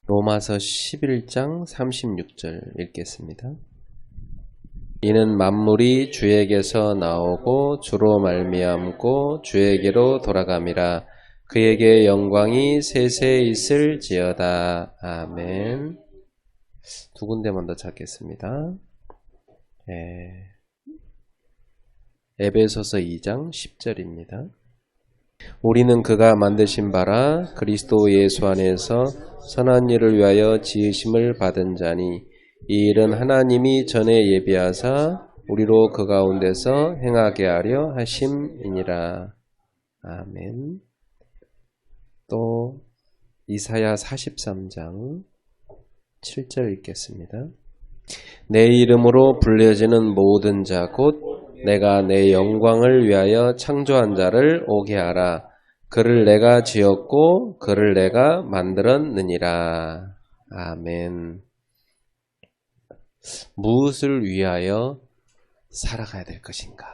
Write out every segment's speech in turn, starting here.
로마서 11장 36절 읽겠습니다. 이는 만물이 주에게서 나오고 주로 말미암고 주에게로 돌아감이라. 그에게 영광이 세세 있을지어다. 아멘. 두 군데만 더 찾겠습니다. 에베소서 2장 10절입니다. 우리는 그가 만드신 바라 그리스도 예수 안에서 선한 일을 위하여 지으심을 받은 자니 이 일은 하나님이 전에 예비하사 우리로 그 가운데서 행하게 하려 하심이니라. 아멘. 또 이사야 43장 7절 읽겠습니다. 내 이름으로 불려지는 모든 자 곧 내가 내 영광을 위하여 창조한 자를 오게 하라. 그를 내가 지었고 그를 내가 만들었느니라. 아멘. 무엇을 위하여 살아가야 될 것인가?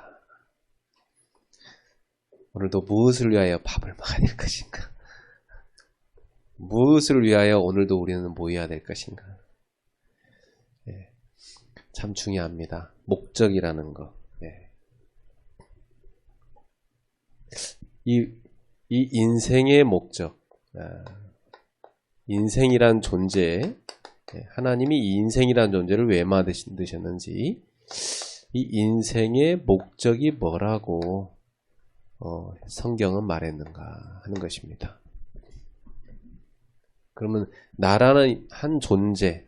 오늘도 무엇을 위하여 밥을 먹어야 될 것인가? 무엇을 위하여 오늘도 우리는 모여야 될 것인가? 참 중요합니다. 목적이라는 거. 이 인생의 목적, 인생이란 존재, 하나님이 이 인생이란 존재를 왜 만드셨는지, 이 인생의 목적이 뭐라고 성경은 말했는가 하는 것입니다. 그러면 나라는 한 존재,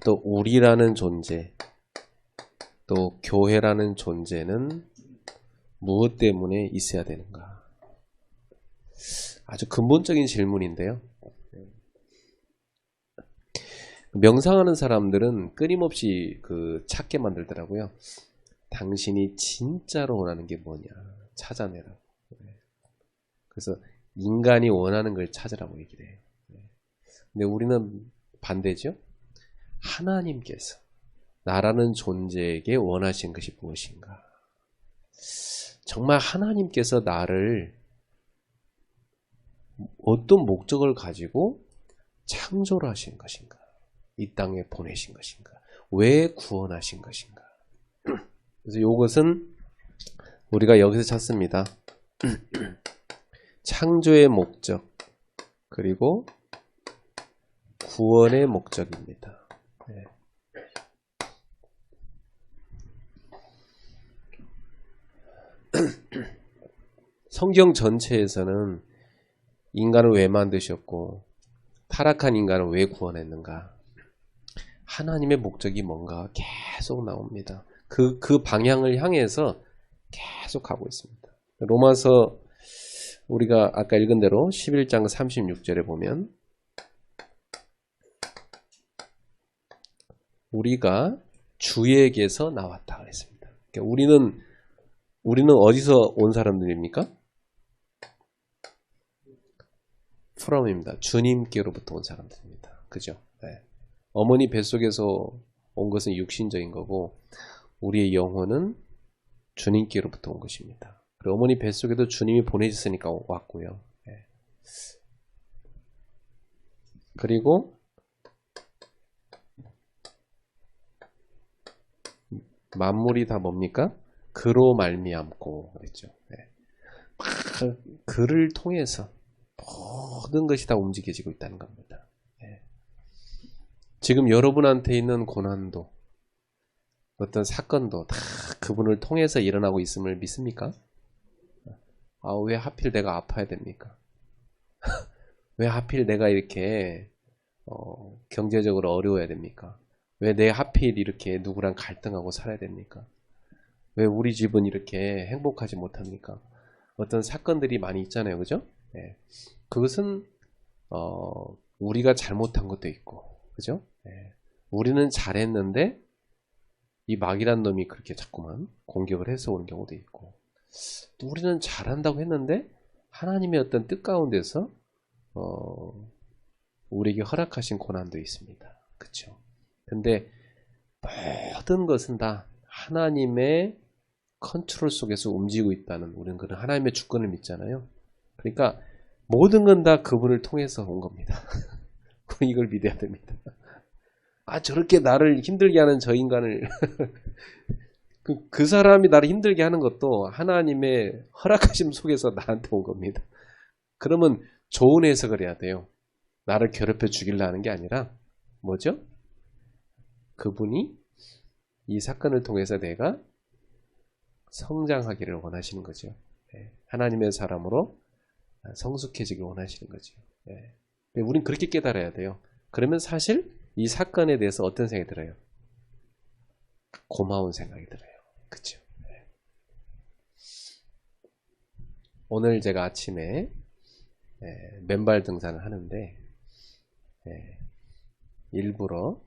또 우리라는 존재, 또 교회라는 존재는 무엇 때문에 있어야 되는가? 아주 근본적인 질문인데요. 명상하는 사람들은 끊임없이 찾게 만들더라고요. 당신이 진짜로 원하는 게 뭐냐 찾아내라고. 그래서 인간이 원하는 걸 찾으라고 얘기를 해요. 근데 우리는 반대죠. 하나님께서 나라는 존재에게 원하신 것이 무엇인가? 정말 하나님께서 나를 어떤 목적을 가지고 창조를 하신 것인가? 이 땅에 보내신 것인가? 왜 구원하신 것인가? 그래서 이것은 우리가 여기서 찾습니다. 창조의 목적 그리고 구원의 목적입니다. 성경 전체에서는 인간을 왜 만드셨고 타락한 인간을 왜 구원했는가? 하나님의 목적이 뭔가 계속 나옵니다. 그 방향을 향해서 계속 가고 있습니다. 로마서 우리가 아까 읽은 대로 11장 36절에 보면 우리가 주에게서 나왔다 그랬습니다. 그러니까 우리는 어디서 온 사람들입니까? from입니다. 주님께로부터 온 사람들입니다. 그죠? 네. 어머니 뱃속에서 온 것은 육신적인 거고 우리의 영혼은 주님께로부터 온 것입니다. 그리고 어머니 뱃속에도 주님이 보내셨으니까 왔고요. 네. 그리고 만물이 다 뭡니까? 그로 말미암고 그랬죠. 네. 그를 통해서 모든 것이 다 움직여지고 있다는 겁니다. 네. 지금 여러분한테 있는 고난도 어떤 사건도 다 그분을 통해서 일어나고 있음을 믿습니까? 왜 하필 내가 아파야 됩니까? 왜 하필 내가 이렇게 경제적으로 어려워야 됩니까? 왜 내 하필 이렇게 누구랑 갈등하고 살아야 됩니까? 왜 우리 집은 이렇게 행복하지 못합니까? 어떤 사건들이 많이 있잖아요. 그죠? 네. 그것은 우리가 잘못한 것도 있고 그죠? 네. 우리는 잘했는데 이 마귀란 놈이 그렇게 자꾸만 공격을 해서 오는 경우도 있고 또 우리는 잘한다고 했는데 하나님의 어떤 뜻 가운데서 우리에게 허락하신 고난도 있습니다. 그렇죠? 근데 모든 것은 다 하나님의 컨트롤 속에서 움직이고 있다는 우리는 그런 하나님의 주권을 믿잖아요. 그러니까 모든 건 다 그분을 통해서 온 겁니다. 이걸 믿어야 됩니다. 아, 저렇게 나를 힘들게 하는 저 인간을 그 사람이 나를 힘들게 하는 것도 하나님의 허락하심 속에서 나한테 온 겁니다. 그러면 좋은 해석을 해야 돼요. 나를 괴롭혀 죽이려 하는 게 아니라 뭐죠? 그분이 이 사건을 통해서 내가 성장하기를 원하시는 거죠. 하나님의 사람으로 성숙해지길 원하시는 거죠. 우린 그렇게 깨달아야 돼요. 그러면 사실 이 사건에 대해서 어떤 생각이 들어요? 고마운 생각이 들어요. 그렇죠? 오늘 제가 아침에 맨발 등산을 하는데 일부러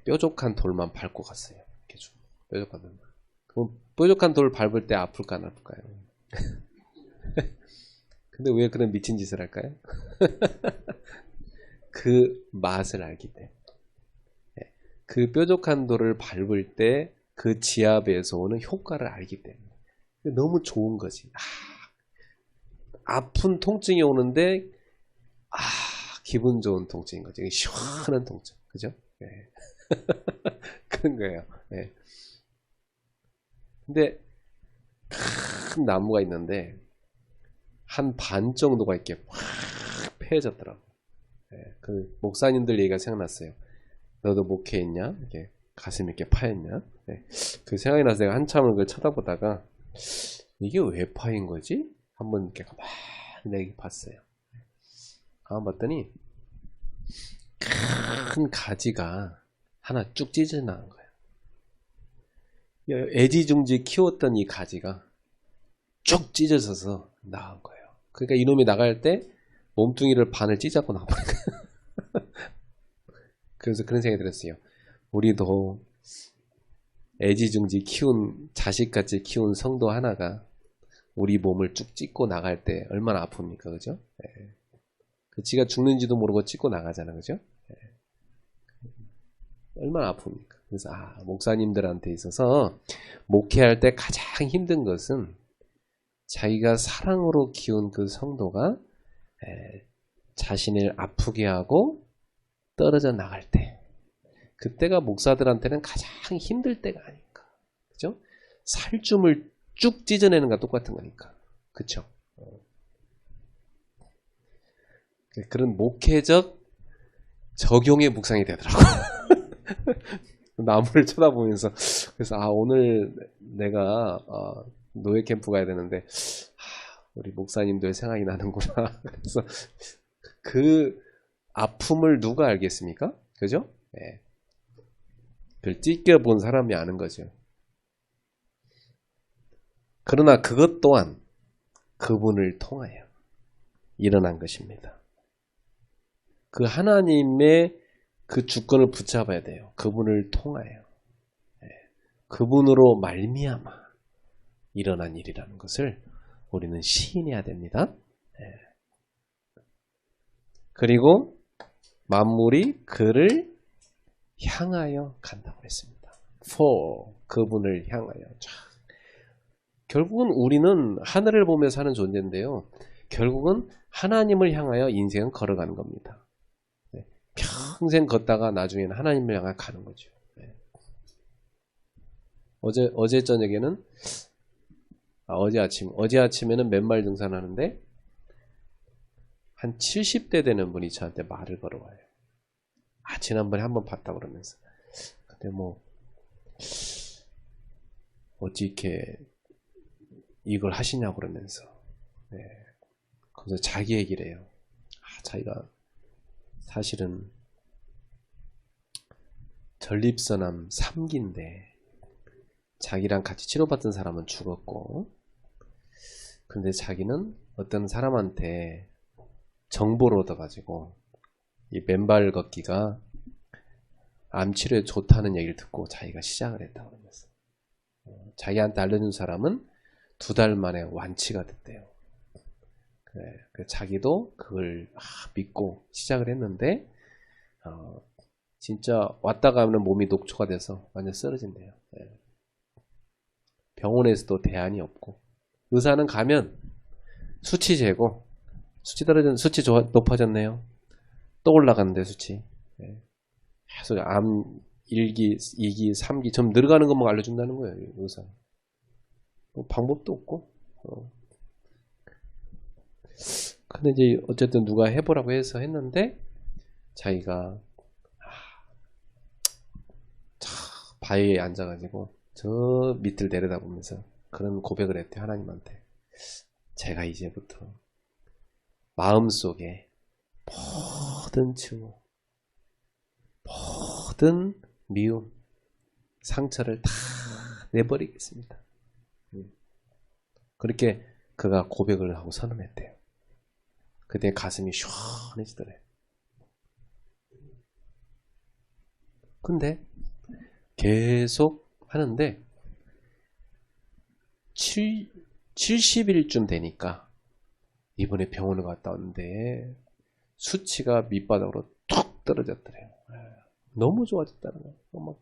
뾰족한 돌만 밟고 갔어요. 이렇게 좀 뾰족한 돌만. 그럼 뾰족한 돌 밟을 때 아플까 안 아플까요? 근데 왜 그런 미친 짓을 할까요? 그 맛을 알기 때문에. 그 뾰족한 돌을 밟을 때 그 지압에서 오는 효과를 알기 때문에. 너무 좋은 거지. 아픈 통증이 오는데 기분 좋은 통증인 거죠. 시원한 통증. 그죠? 그런 거예요. 근데 큰 나무가 있는데 한 반 정도가 이렇게 확 패해졌더라고. 그 목사님들 얘기가 생각났어요. 너도 목회했냐? 이렇게 가슴 이렇게 파였냐? 그 생각이 나서 내가 한참을 그걸 쳐다보다가 이게 왜 파인 거지? 한번 이렇게 가만히 봤어요. 가만 봤더니 큰 가지가 하나 쭉 찢어나간 거예요. 애지중지 키웠던 이 가지가 쭉 찢어져서 나간 거예요. 그러니까 이놈이 나갈 때 몸뚱이를 반을 찢어고 나가버린 거예요. 그래서 그런 생각이 들었어요. 우리도 애지중지 키운 자식같이 키운 성도 하나가 우리 몸을 쭉 찢고 나갈 때 얼마나 아픕니까? 그죠? 지가 죽는지도 모르고 찢고 나가잖아. 그죠? 얼마나 아픕니까? 그래서 목사님들한테 있어서 목회할 때 가장 힘든 것은 자기가 사랑으로 키운 그 성도가 자신을 아프게 하고 떨어져 나갈 때, 그때가 목사들한테는 가장 힘들 때가 아닐까. 그죠? 살줌을 쭉 찢어내는 것과 똑같은 거니까. 그쵸? 그런 목회적 적용의 묵상이 되더라고요. 나무를 쳐다보면서. 그래서 오늘 내가 노예 캠프 가야 되는데 우리 목사님들 생각이 나는구나. 그래서 그 아픔을 누가 알겠습니까? 그죠? 그걸 찢겨본 사람이 아는 거죠. 그러나 그것 또한 그분을 통하여 일어난 것입니다. 그 하나님의 그 주권을 붙잡아야 돼요. 그분을 통하여. 그분으로 말미암아 일어난 일이라는 것을 우리는 시인해야 됩니다. 그리고 만물이 그를 향하여 간다고 했습니다. for 그분을 향하여. 결국은 우리는 하늘을 보며 사는 존재인데요. 결국은 하나님을 향하여 인생은 걸어가는 겁니다. 평생 걷다가 나중에는 하나님을 향해 가는 거죠. 어제 저녁에는 어제 아침에는 맨발 등산하는데 한 70대 되는 분이 저한테 말을 걸어와요. 지난번에 한번 봤다 그러면서. 근데 어찌 이렇게 이걸 하시냐고 그러면서. 그래서 자기 얘기를 해요. 자기가 사실은 전립선암 3기인데 자기랑 같이 치료받던 사람은 죽었고, 근데 자기는 어떤 사람한테 정보를 얻어가지고 이 맨발 걷기가 암 치료에 좋다는 얘기를 듣고 자기가 시작을 했다고 그러면서. 자기한테 알려준 사람은 2달 만에 완치가 됐대요. 자기도 그걸 믿고 시작을 했는데 진짜 왔다 가면 몸이 녹초가 돼서 완전 쓰러진대요. 병원에서도 대안이 없고, 의사는 가면 수치 재고 수치 높아졌네요. 또 올라가는데 수치. 예. 계속 암 1기, 2기, 3기 좀 늘어가는 것만 알려준다는 거예요. 의사. 뭐 방법도 없고. 근데 이제 어쨌든 누가 해보라고 해서 했는데 자기가 바위에 앉아가지고 저 밑을 내려다보면서 그런 고백을 했대. 하나님한테. 제가 이제부터 마음속에 모든 증오, 모든 미움, 상처를 다 내버리겠습니다. 그렇게 그가 고백을 하고 선언했대요. 그때 가슴이 시원해지더래. 근데 계속 하는데 70일쯤 되니까 이번에 병원을 갔다 왔는데 수치가 밑바닥으로 툭 떨어졌더래요. 너무 좋아졌다는 거예요. 막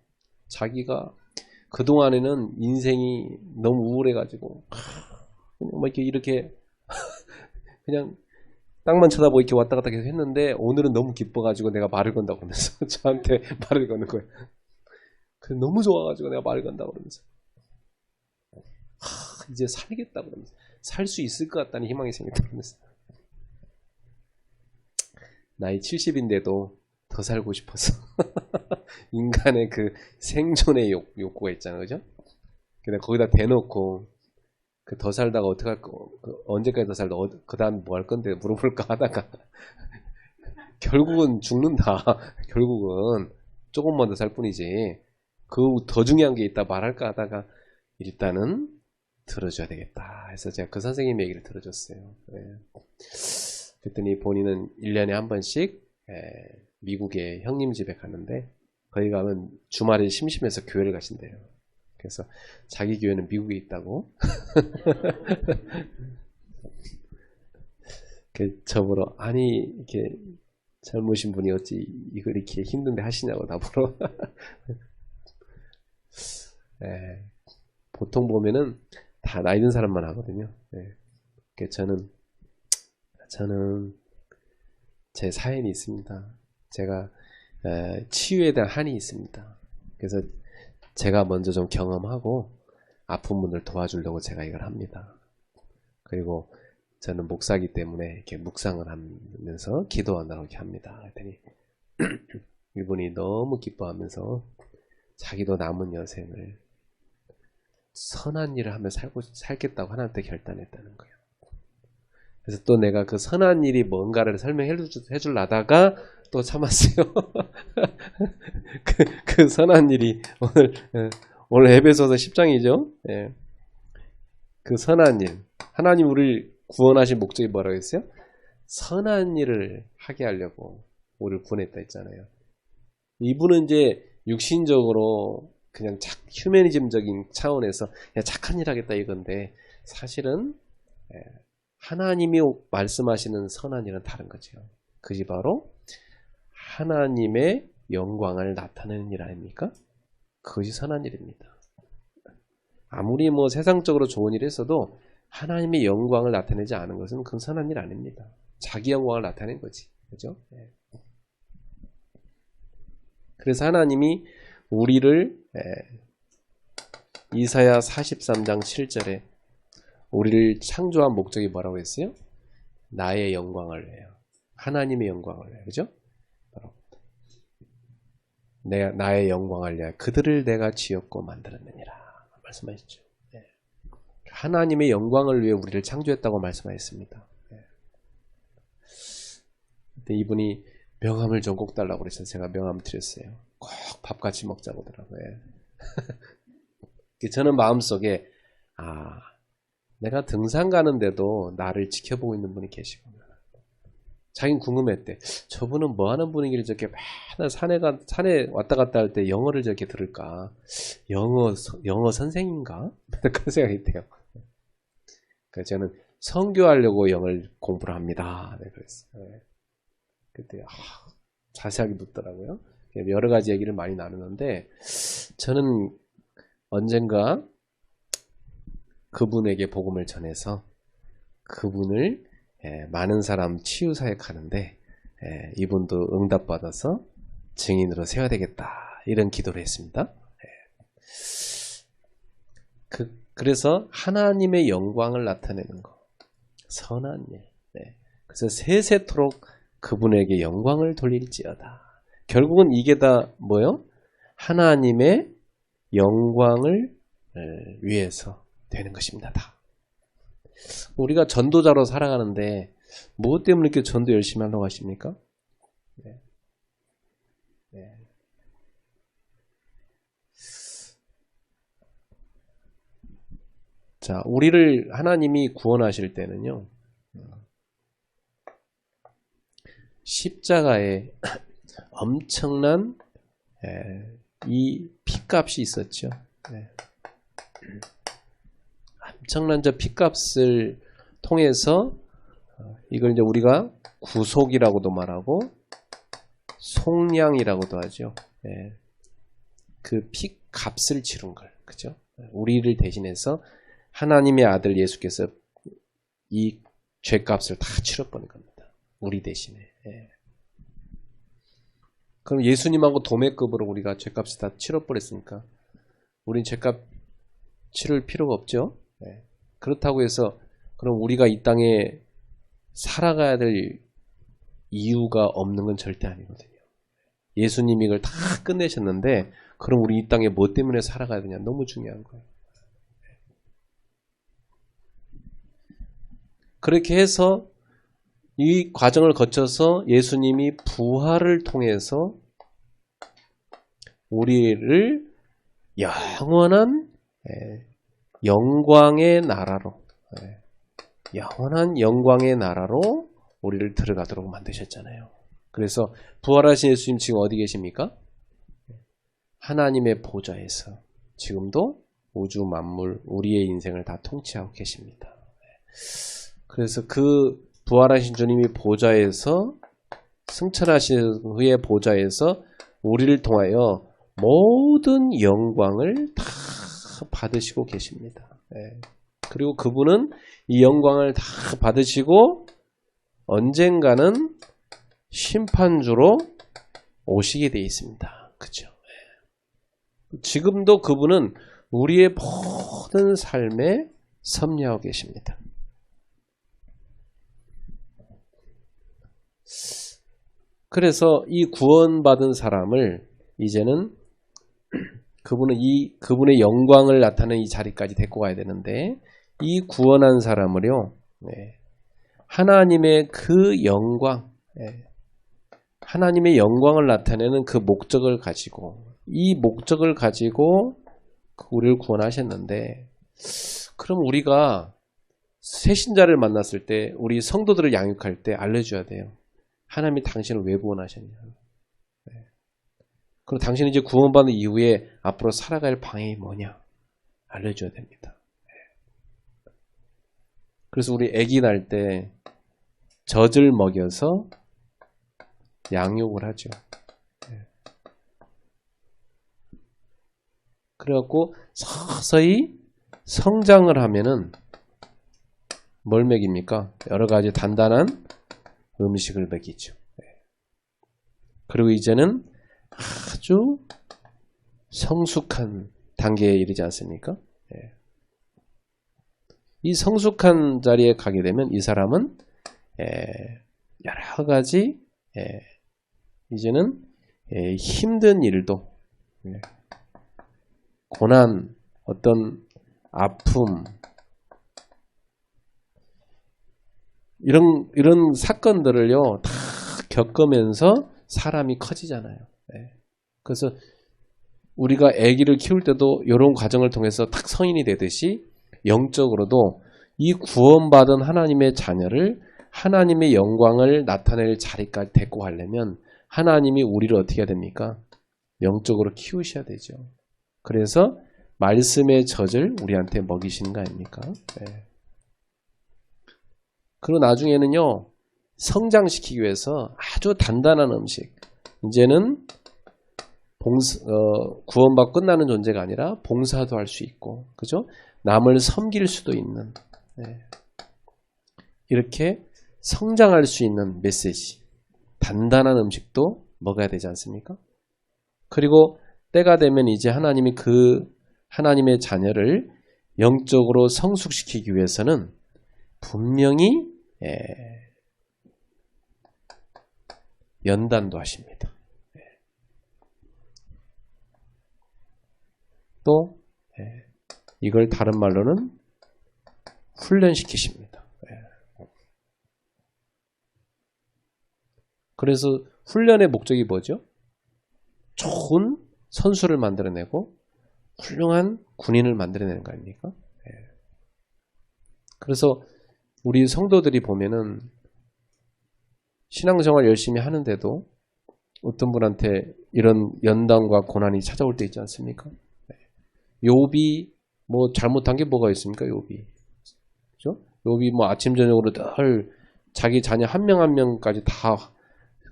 자기가 그동안에는 인생이 너무 우울해가지고 그냥 막 이렇게 그냥 땅만 쳐다보고 이렇게 왔다 갔다 계속 했는데 오늘은 너무 기뻐가지고 내가 말을 건다고 그러면서 저한테 말을 거는 거예요. 너무 좋아가지고 내가 말을 건다고 그러면서 이제 살겠다고 그러면서 살 수 있을 것 같다는 희망이 생겼다고 그러면서 나이 70인데도 더 살고 싶어서 인간의 그 생존의 욕구가 있잖아요. 그죠? 근데 거기다 대놓고 그 더 살다가 어떡할 거, 언제까지 더 살다, 그 다음 뭐 할 건데 물어볼까 하다가 결국은 죽는다. 결국은 조금만 더 살 뿐이지. 그 더 중요한 게 있다 말할까 하다가 일단은 들어줘야 되겠다 해서 제가 그 선생님 얘기를 들어줬어요. 네. 그랬더니 본인은 1년에 한 번씩 미국의 형님 집에 가는데 거기 가면 주말에 심심해서 교회를 가신대요. 그래서 자기 교회는 미국에 있다고 저보러 아니 이렇게 젊으신 분이 어찌 이걸 이렇게 힘든데 하시냐고 나보러 네. 보통 보면은 다 나이 든 사람만 하거든요. 네. 저는 제 사연이 있습니다. 제가 치유에 대한 한이 있습니다. 그래서 제가 먼저 좀 경험하고 아픈 분들 도와주려고 제가 이걸 합니다. 그리고 저는 목사이기 때문에 이렇게 묵상을 하면서 기도한다고 이렇게 합니다. 그랬더니 이분이 너무 기뻐하면서 자기도 남은 여생을 선한 일을 하며 살겠다고 하나님께 결단했다는 거예요. 그래서 또 내가 그 선한 일이 뭔가를 설명해 주려다가 또 참았어요. 그 선한 일이 오늘 에베소서 10장이죠. 예. 그 선한 일. 하나님 우리를 구원하신 목적이 뭐라고 했어요? 선한 일을 하게 하려고 우리를 구원했다 했잖아요. 이분은 이제 육신적으로 그냥 휴머니즘적인 차원에서 그냥 착한 일 하겠다 이건데 사실은 하나님이 말씀하시는 선한 일은 다른 거죠. 그것이 바로 하나님의 영광을 나타내는 일 아닙니까? 그것이 선한 일입니다. 아무리 뭐 세상적으로 좋은 일을 했어도 하나님의 영광을 나타내지 않은 것은 그건 선한 일 아닙니다. 자기 영광을 나타낸 거지. 그죠? 네. 그래서 하나님이 우리를 이사야 43장 7절에 우리를 창조한 목적이 뭐라고 했어요? 나의 영광을 해요. 하나님의 영광을 해요. 그죠? 나의 영광을 위하여 그들을 내가 지었고 만들었느니라 말씀하셨죠. 네. 하나님의 영광을 위해 우리를 창조했다고 말씀하셨습니다. 네. 그때 이분이 명함을 좀 꼭 달라고 그래서 제가 명함 드렸어요. 꼭 밥같이 먹자고 하더라고요. 저는 마음속에 내가 등산 가는데도 나를 지켜보고 있는 분이 계시구나. 자기는 궁금했대. 저분은 뭐 하는 분이길래 저렇게 맨날 산에 왔다 갔다 할 때 영어를 저렇게 들을까? 영어 선생인가? 그런 생각이 돼요. 그래서 저는 선교하려고 영어를 공부를 합니다. 네, 그랬어요. 네. 그때 자세하게 묻더라고요. 여러 가지 얘기를 많이 나누는데 저는 언젠가 그분에게 복음을 전해서 그분을 많은 사람 치유사역 하는데 이분도 응답받아서 증인으로 세워야 되겠다 이런 기도를 했습니다. 그래서 하나님의 영광을 나타내는 것, 선한 일. 그래서 세세토록 그분에게 영광을 돌릴지어다. 결국은 이게 다 뭐요? 하나님의 영광을 위해서 되는 것입니다. 다. 우리가 전도자로 살아가는데 무엇 때문에 이렇게 전도 열심히 하려고 하십니까? 자, 우리를 하나님이 구원하실 때는요, 십자가에 엄청난 이 피값이 있었죠. 엄청난 저 피값을 통해서 이걸 이제 우리가 구속이라고도 말하고 속량이라고도 하죠. 그 피값을 치른 걸, 그죠? 우리를 대신해서 하나님의 아들 예수께서 이 죄값을 다 치러버린 겁니다. 우리 대신에. 그럼 예수님하고 도매급으로 우리가 죄값을 다 치러버렸으니까 우린 죄값 치를 필요가 없죠. 그렇다고 해서 그럼 우리가 이 땅에 살아가야 될 이유가 없는 건 절대 아니거든요. 예수님이 이걸 다 끝내셨는데 그럼 우리 이 땅에 뭐 때문에 살아가야 되냐? 너무 중요한 거예요. 그렇게 해서 이 과정을 거쳐서 예수님이 부활을 통해서 우리를 영원한 영광의 나라로, 영원한 영광의 나라로 우리를 들어가도록 만드셨잖아요. 그래서 부활하신 예수님 지금 어디 계십니까? 하나님의 보좌에서 지금도 우주 만물 우리의 인생을 다 통치하고 계십니다. 그래서 그 부활하신 주님이 보좌에서 승천하신 후에 보좌에서 우리를 통하여 모든 영광을 다 받으시고 계십니다. 그리고 그분은 이 영광을 다 받으시고 언젠가는 심판주로 오시게 되어 있습니다. 그렇죠? 지금도 그분은 우리의 모든 삶에 섭리하고 계십니다. 그래서 이 구원받은 사람을 이제는 그분의 영광을 나타내는 이 자리까지 데리고 가야 되는데 이 구원한 사람을요, 하나님의 그 영광, 하나님의 영광을 나타내는 그 목적을 가지고 이 목적을 가지고 우리를 구원하셨는데 그럼 우리가 새신자를 만났을 때 우리 성도들을 양육할 때 알려줘야 돼요. 하나님이 당신을 왜 구원하셨냐. 그리고 당신이 이제 구원받은 이후에 앞으로 살아갈 방향이 뭐냐 알려줘야 됩니다. 그래서 우리 아기 날 때 젖을 먹여서 양육을 하죠. 그래갖고 서서히 성장을 하면은 뭘 먹입니까? 여러 가지 단단한 음식을 먹이죠. 그리고 이제는 아주 성숙한 단계에 이르지 않습니까? 이 성숙한 자리에 가게 되면 이 사람은 여러 가지 이제는 힘든 일도 고난, 어떤 아픔 이런 사건들을요 다 겪으면서 사람이 커지잖아요. 그래서 우리가 아기를 키울 때도 이런 과정을 통해서 딱 성인이 되듯이 영적으로도 이 구원받은 하나님의 자녀를 하나님의 영광을 나타낼 자리까지 데리고 가려면 하나님이 우리를 어떻게 해야 됩니까? 영적으로 키우셔야 되죠. 그래서 말씀의 젖을 우리한테 먹이시는 거 아닙니까? 그리고 나중에는요 성장시키기 위해서 아주 단단한 음식, 이제는 구원받고 끝나는 존재가 아니라 봉사도 할 수 있고, 그죠? 남을 섬길 수도 있는, 이렇게 성장할 수 있는 메시지, 단단한 음식도 먹어야 되지 않습니까? 그리고 때가 되면 이제 하나님이 그 하나님의 자녀를 영적으로 성숙시키기 위해서는 분명히 연단도 하십니다. 또 이걸 다른 말로는 훈련시키십니다. 그래서 훈련의 목적이 뭐죠? 좋은 선수를 만들어내고 훌륭한 군인을 만들어내는 거 아닙니까? 그래서 우리 성도들이 보면은 신앙생활 열심히 하는데도 어떤 분한테 이런 연단과 고난이 찾아올 때 있지 않습니까? 욥이 뭐 잘못한 게 뭐가 있습니까? 욥이. 그죠? 욥이 뭐 아침 저녁으로 늘 자기 자녀 한 명 한 명까지 다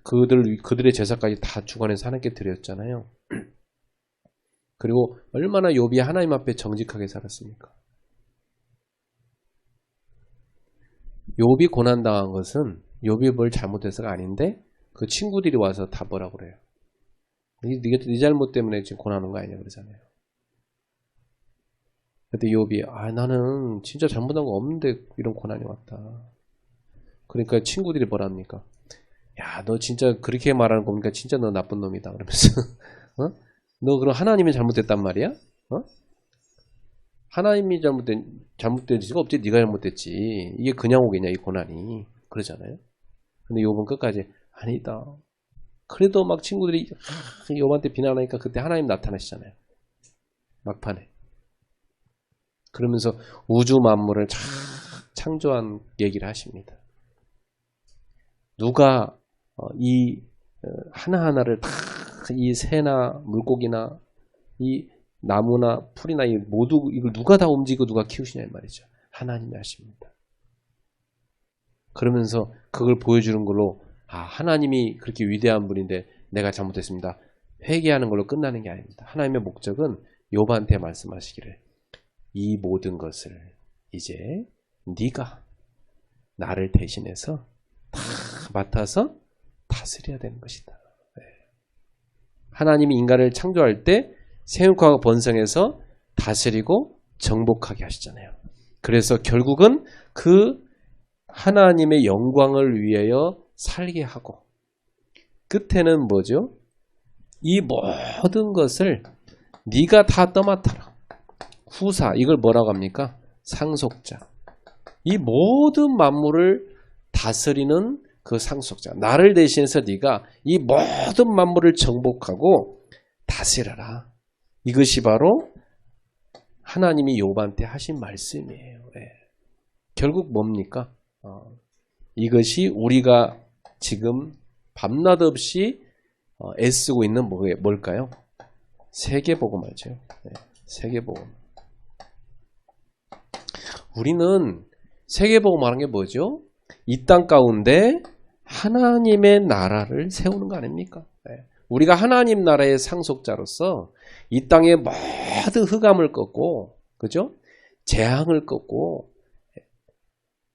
그들의 제사까지 다 주관해서 하나님께 드렸잖아요. 그리고 얼마나 욥이 하나님 앞에 정직하게 살았습니까? 욥이 고난당한 것은 욥이 뭘 잘못해서가 아닌데 그 친구들이 와서 다 뭐라 그래요. 네 잘못 때문에 지금 고난하는 거 아니냐 그러잖아요. 그때 욥이 나는 진짜 잘못한 거 없는데 이런 고난이 왔다. 그러니까 친구들이 뭐라 합니까? 야, 너 진짜 그렇게 말하는 겁니까? 진짜 너 나쁜 놈이다. 그러면서 너 그럼 하나님이 잘못됐단 말이야? 하나님이 잘못된 지가 없지. 네가 잘못됐지. 이게 그냥 오겠냐 이 고난이. 그러잖아요. 근데 욥은 끝까지 아니다. 그래도 막 친구들이 욥한테 비난하니까 그때 하나님 나타나시잖아요. 막판에. 그러면서 우주 만물을 창조한 얘기를 하십니다. 누가 이 하나하나를 다 이 새나 물고기나 이 나무나 풀이나 이 모두 이걸 누가 다 움직이고 누가 키우시냐 이 말이죠. 하나님이 하십니다. 그러면서 그걸 보여주는 걸로 하나님이 그렇게 위대한 분인데 내가 잘못했습니다. 회개하는 걸로 끝나는 게 아닙니다. 하나님의 목적은 욥한테 말씀하시기를 이 모든 것을 이제 네가 나를 대신해서 다 맡아서 다스려야 되는 것이다. 하나님이 인간을 창조할 때 생육하고 번성해서 다스리고 정복하게 하시잖아요. 그래서 결국은 그 하나님의 영광을 위하여 살게 하고 끝에는 뭐죠? 이 모든 것을 네가 다 떠맡아라. 후사, 이걸 뭐라고 합니까? 상속자. 이 모든 만물을 다스리는 그 상속자. 나를 대신해서 네가 이 모든 만물을 정복하고 다스려라. 이것이 바로 하나님이 욥한테 하신 말씀이에요. 결국 뭡니까? 이것이 우리가 지금 밤낮 없이 애쓰고 있는 뭘까요? 세계복음이죠. 세계복음. 우리는 세계복음하는 게 뭐죠? 이 땅 가운데 하나님의 나라를 세우는 거 아닙니까? 우리가 하나님 나라의 상속자로서 이 땅의 모든 흑암을 꺾고, 그죠? 재앙을 꺾고,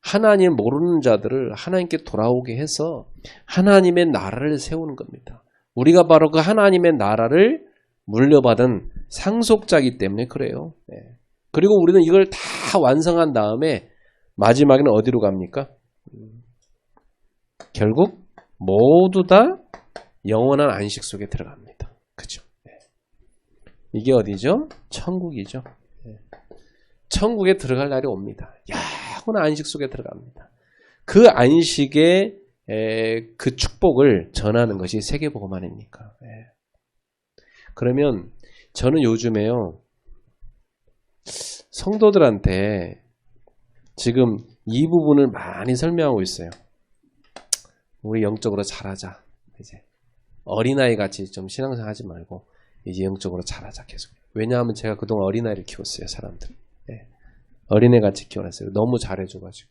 하나님 모르는 자들을 하나님께 돌아오게 해서 하나님의 나라를 세우는 겁니다. 우리가 바로 그 하나님의 나라를 물려받은 상속자이기 때문에 그래요. 그리고 우리는 이걸 다 완성한 다음에 마지막에는 어디로 갑니까? 결국 모두 다 영원한 안식 속에 들어갑니다. 그죠? 이게 어디죠? 천국이죠. 천국에 들어갈 날이 옵니다. 영원한 안식 속에 들어갑니다. 그 안식의 그 축복을 전하는 것이 세계복음 아닙니까? 그러면 저는 요즘에요, 성도들한테 지금 이 부분을 많이 설명하고 있어요. 우리 영적으로 잘하자. 이제 어린아이 같이 좀 신앙생활 하지 말고 이제 영적으로 잘하자 계속. 왜냐하면 제가 그동안 어린아이를 키웠어요, 사람들. 어린애 같이 키워놨어요. 너무 잘해줘가지고.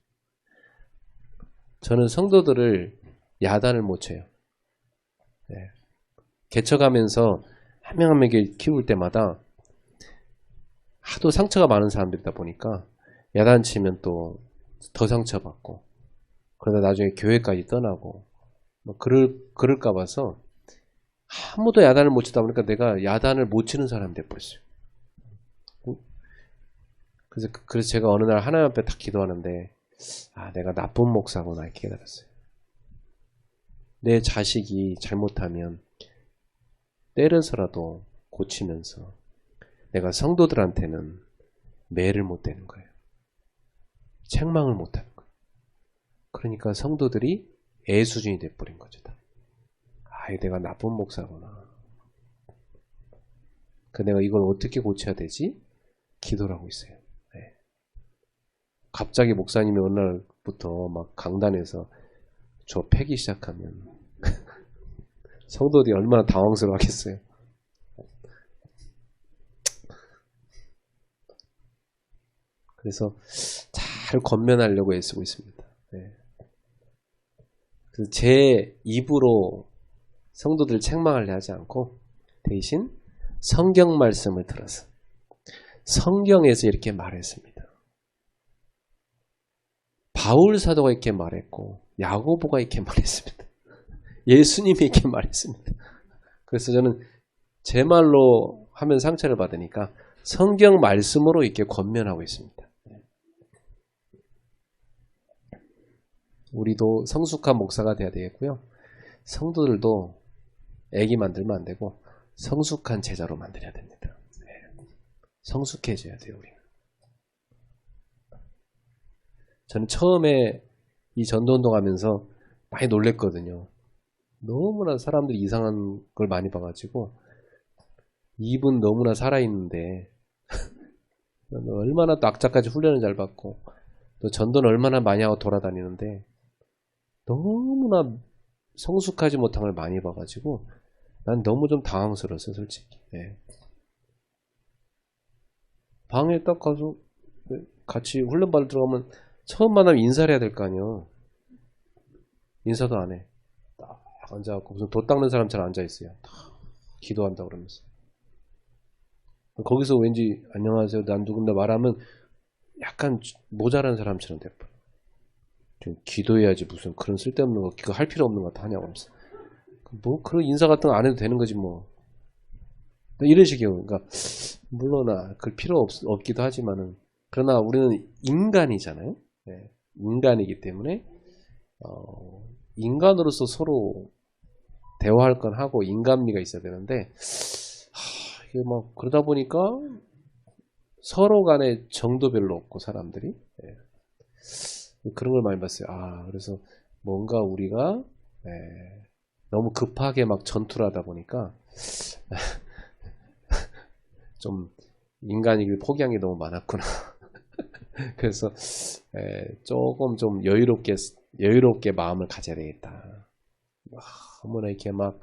저는 성도들을 야단을 못 쳐요. 개척하면서 한 명 한 명 키울 때마다 하도 상처가 많은 사람들이다 보니까 야단 치면 또 더 상처받고 그러다 나중에 교회까지 떠나고 뭐 그럴까 봐서 아무도 야단을 못 치다 보니까 내가 야단을 못 치는 사람이 돼버렸어요. 그래서 제가 어느 날 하나님 앞에 딱 기도하는데 내가 나쁜 목사구나 이렇게 깨달았어요. 내 자식이 잘못하면 때려서라도 고치면서 내가 성도들한테는 매를 못 대는 거예요. 책망을 못 하는 거예요. 그러니까 성도들이 애 수준이 돼버린 거죠. 내가 나쁜 목사구나. 내가 이걸 어떻게 고쳐야 되지? 기도를 하고 있어요. 네. 갑자기 목사님이 어느 날부터 막 강단에서 저 패기 시작하면 성도들이 얼마나 당황스러워 하겠어요. 그래서 잘 권면하려고 애쓰고 있습니다. 네. 그래서 제 입으로 성도들 책망을 하지 않고 대신 성경 말씀을 들어서 성경에서 이렇게 말했습니다. 바울 사도가 이렇게 말했고 야고보가 이렇게 말했습니다. 예수님이 이렇게 말했습니다. 그래서 저는 제 말로 하면 상처를 받으니까 성경 말씀으로 이렇게 권면하고 있습니다. 우리도 성숙한 목사가 돼야 되겠고요. 성도들도 애기 만들면 안 되고 성숙한 제자로 만들어야 됩니다. 네. 성숙해져야 돼요. 우리는. 저는 처음에 이 전도운동 하면서 많이 놀랬거든요. 너무나 사람들이 이상한 걸 많이 봐가지고 입은 너무나 살아있는데 얼마나 또 악자까지 훈련을 잘 받고 또 전도는 얼마나 많이 하고 돌아다니는데 너무나 성숙하지 못한 걸 많이 봐가지고 난 너무 좀 당황스러웠어요, 솔직히. 네. 방에 딱 가서 같이 훈련 받으러 들어가면 처음 만나면 인사를 해야 될 거 아니에요. 인사도 안 해. 딱 앉아갖고 무슨 돛 닦는 사람처럼 앉아있어요. 기도한다 그러면서. 거기서 왠지 안녕하세요, 난 누군가 말하면 약간 모자란 사람처럼 돼버려. 좀 기도해야지 무슨 그런 쓸데없는 거 그거 할 필요 없는 거 다 하냐고 하면서 뭐 그런 인사 같은 거 안 해도 되는 거지 뭐 이런 식이에요. 그러니까 물론 그럴 필요 없기도 하지만은 그러나 우리는 인간이잖아요. 네. 인간이기 때문에 인간으로서 서로 대화할 건 하고 인간미가 있어야 되는데 이게 막 그러다 보니까 서로 간에 정도 별로 없고 사람들이 네. 그런 걸 많이 봤어요. 그래서 뭔가 우리가 너무 급하게 막 전투를 하다 보니까 좀 인간이길 포기한 게 너무 많았구나. 그래서 조금 좀 여유롭게 마음을 가져야 되겠다. 너무나 이렇게 막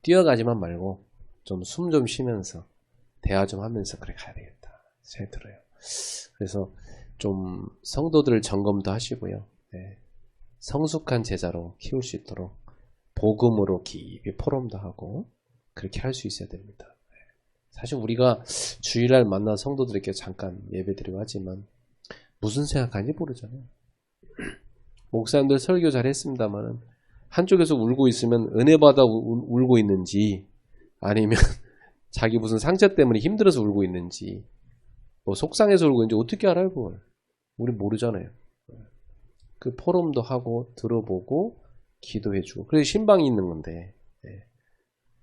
뛰어가지만 말고 좀 숨 좀 쉬면서 대화 좀 하면서 그래 가야 되겠다 생각이 들어요. 그래서 좀 성도들 점검도 하시고요. 네. 성숙한 제자로 키울 수 있도록 복음으로 깊이 포럼도 하고 그렇게 할 수 있어야 됩니다. 사실 우리가 주일날 만나 성도들에게 잠깐 예배드리고 하지만 무슨 생각하는지 모르잖아요. 목사님들 설교 잘했습니다만은 한쪽에서 울고 있으면 은혜 받아 울고 있는지 아니면 자기 무슨 상처 때문에 힘들어서 울고 있는지 뭐 속상해서 울고 있는지 어떻게 알아요 그걸. 우리 모르잖아요. 그 포럼도 하고 들어보고 기도해주고 그래서 신방이 있는 건데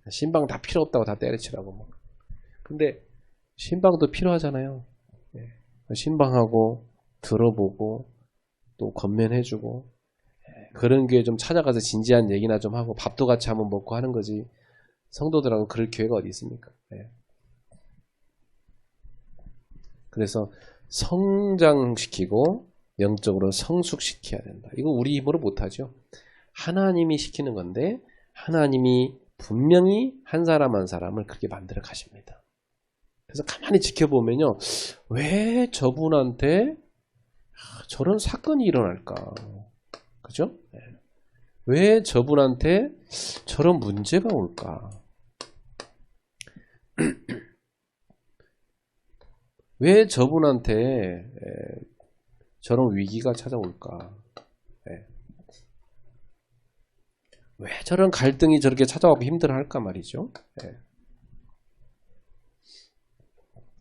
신방 다 필요 없다고 다 때려치라고 뭐. 근데 신방도 필요하잖아요. 신방하고 들어보고 또 권면해주고 그런 교회 좀 찾아가서 진지한 얘기나 좀 하고 밥도 같이 한번 먹고 하는 거지 성도들하고 그럴 기회가 어디 있습니까? 그래서 성장시키고 영적으로 성숙시켜야 된다. 이거 우리 힘으로 못하죠. 하나님이 시키는 건데 하나님이 분명히 한 사람 한 사람을 그렇게 만들어 가십니다. 그래서 가만히 지켜보면요. 왜 저분한테 저런 사건이 일어날까? 그죠? 왜 저분한테 저런 문제가 올까? 왜 저분한테 저런 위기가 찾아올까? 네. 왜 저런 갈등이 저렇게 찾아오고 힘들어할까 말이죠. 네.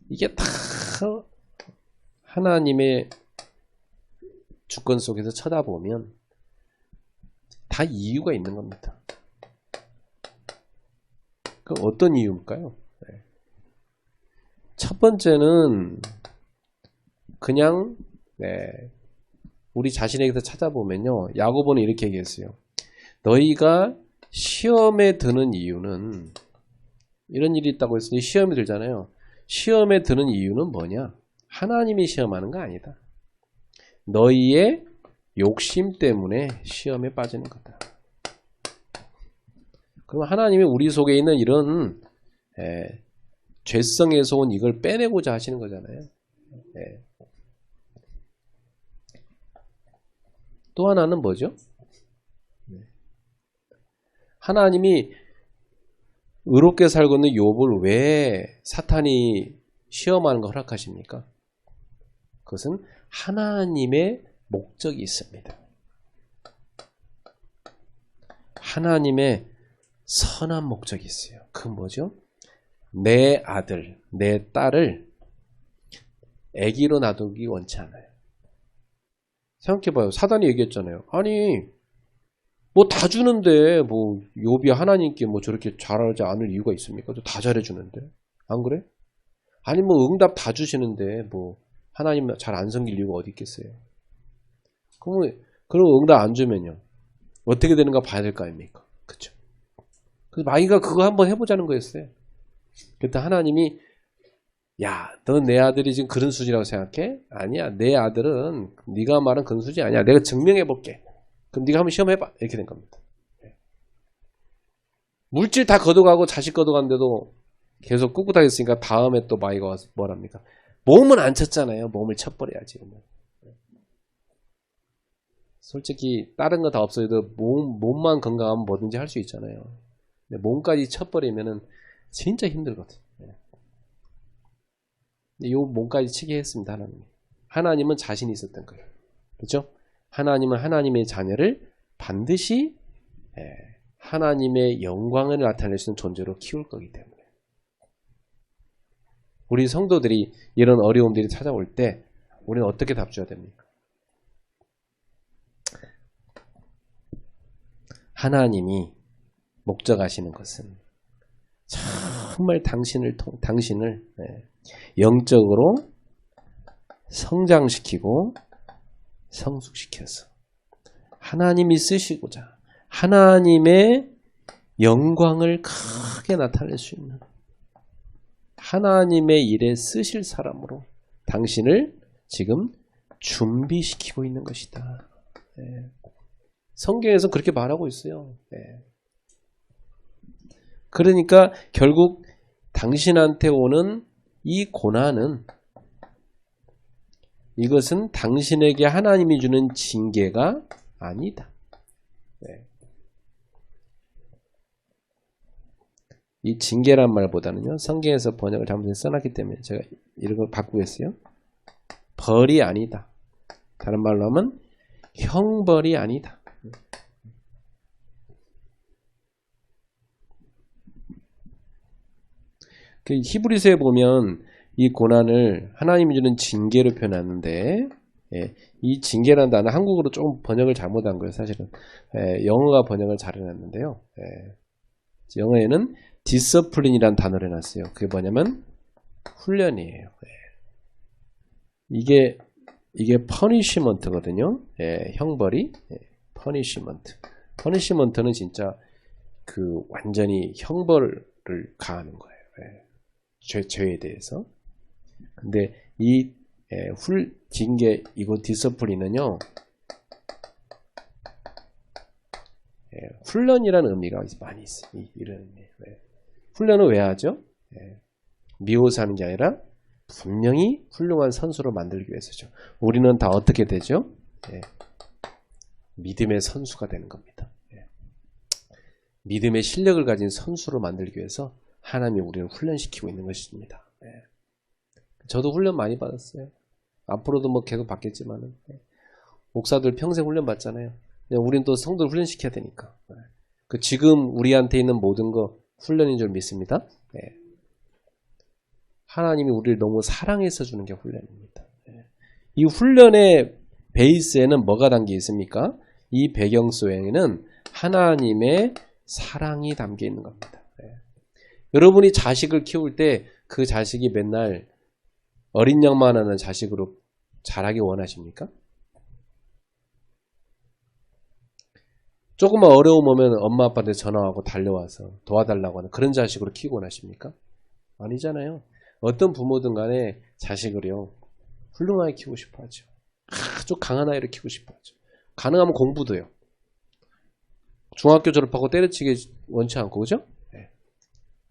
이게 다 하나님의 주권 속에서 쳐다보면 다 이유가 있는 겁니다. 그럼 어떤 이유일까요? 네. 첫 번째는 그냥 우리 자신에게서 찾아보면요. 야고보는 이렇게 얘기했어요. 너희가 시험에 드는 이유는 이런 일이 있다고 했으니 시험에 들잖아요. 시험에 드는 이유는 뭐냐? 하나님이 시험하는 거 아니다. 너희의 욕심 때문에 시험에 빠지는 거다. 그럼 하나님이 우리 속에 있는 이런 죄성에서 온 이걸 빼내고자 하시는 거잖아요. 또 하나는 뭐죠? 하나님이 의롭게 살고 있는 욥을 왜 사탄이 시험하는 거 허락하십니까? 그것은 하나님의 목적이 있습니다. 하나님의 선한 목적이 있어요. 그건 뭐죠? 내 아들, 내 딸을 애기로 놔두기 원치 않아요. 생각해봐요. 사단이 얘기했잖아요. 아니 뭐 다 주는데 뭐 욥이 하나님께 뭐 저렇게 잘하지 않을 이유가 있습니까? 다 잘해주는데 안 그래? 아니 뭐 응답 다 주시는데 뭐 하나님 잘 안 섬길 이유가 어디 있겠어요? 그럼 응답 안 주면요 어떻게 되는가 봐야 될 거 아닙니까? 그렇죠? 그래서 마귀가 그거 한번 해보자는 거였어요. 그때 하나님이 야, 너 내 아들이 지금 그런 수지라고 생각해? 아니야, 내 아들은 네가 말한 그런 수지 아니야. 내가 증명해볼게. 그럼 네가 한번 시험해봐. 이렇게 된 겁니다. 물질 다 걷어가고 자식 걷어갔는데도 계속 꿋꿋하겠으니까 다음에 또 마귀가 와서 뭐랍니까? 몸은 안 쳤잖아요. 몸을 쳐버려야지. 솔직히 다른 거 다 없어도 몸만 건강하면 뭐든지 할 수 있잖아요. 근데 몸까지 쳐버리면은 진짜 힘들거든. 이 몸까지 치게 했습니다. 하나님은 자신이 있었던 거예요. 그렇죠? 하나님은 하나님의 자녀를 반드시 하나님의 영광을 나타낼 수 있는 존재로 키울 거기 때문에 우리 성도들이 이런 어려움들이 찾아올 때 우리는 어떻게 답줘야 됩니까? 하나님이 목적하시는 것은 정말 당신을 영적으로 성장시키고 성숙시켜서 하나님이 쓰시고자 하나님의 영광을 크게 나타낼 수 있는 하나님의 일에 쓰실 사람으로 당신을 지금 준비시키고 있는 것이다. 성경에서 그렇게 말하고 있어요. 그러니까 결국 당신한테 오는 이 고난은 이것은 당신에게 하나님이 주는 징계가 아니다. 이 징계란 말보다는요. 성경에서 번역을 잘못 써놨기 때문에 제가 이런 걸 바꾸겠어요. 벌이 아니다. 다른 말로 하면 형벌이 아니다. 히브리서에 보면 이 고난을 하나님이 주는 징계로 표현하는데 이 징계라는 단어 한국어로 좀 번역을 잘못한 거예요. 사실은 영어가 번역을 잘 해놨는데요. 영어에는 discipline이라는 단어를 해놨어요. 그게 뭐냐면 훈련이에요. 이게 punishment거든요. 형벌이 punishment. punishment는 진짜 그 완전히 형벌을 가하는 거예요. 죄에 대해서. 근데 이 징계 이거 디스플린은요 훈련이라는 의미가 많이 있어요. 이런 의미. 훈련은 왜 하죠? 미워서 하는 게 아니라 분명히 훌륭한 선수로 만들기 위해서죠. 우리는 다 어떻게 되죠? 믿음의 선수가 되는 겁니다. 믿음의 실력을 가진 선수로 만들기 위해서 하나님이 우리를 훈련시키고 있는 것입니다. 저도 훈련 많이 받았어요. 앞으로도 뭐 계속 받겠지만은. 목사들 평생 훈련 받잖아요. 우리는 또 성도를 훈련시켜야 되니까. 그 지금 우리한테 있는 모든 거 훈련인 줄 믿습니다. 하나님이 우리를 너무 사랑해서 주는 게 훈련입니다. 이 훈련의 베이스에는 뭐가 담겨 있습니까? 이 배경 속에는 하나님의 사랑이 담겨 있는 겁니다. 여러분이 자식을 키울 때 그 자식이 맨날 어린 양만 하는 자식으로 자라기 원하십니까? 조금만 어려움 오면 엄마 아빠한테 전화하고 달려와서 도와달라고 하는 그런 자식으로 키우고 원하십니까? 아니잖아요. 어떤 부모든 간에 자식을요 훌륭하게 키우고 싶어 하죠. 아주 강한 아이를 키우고 싶어 하죠. 가능하면 공부도요. 중학교 졸업하고 때려치기 원치 않고, 그죠?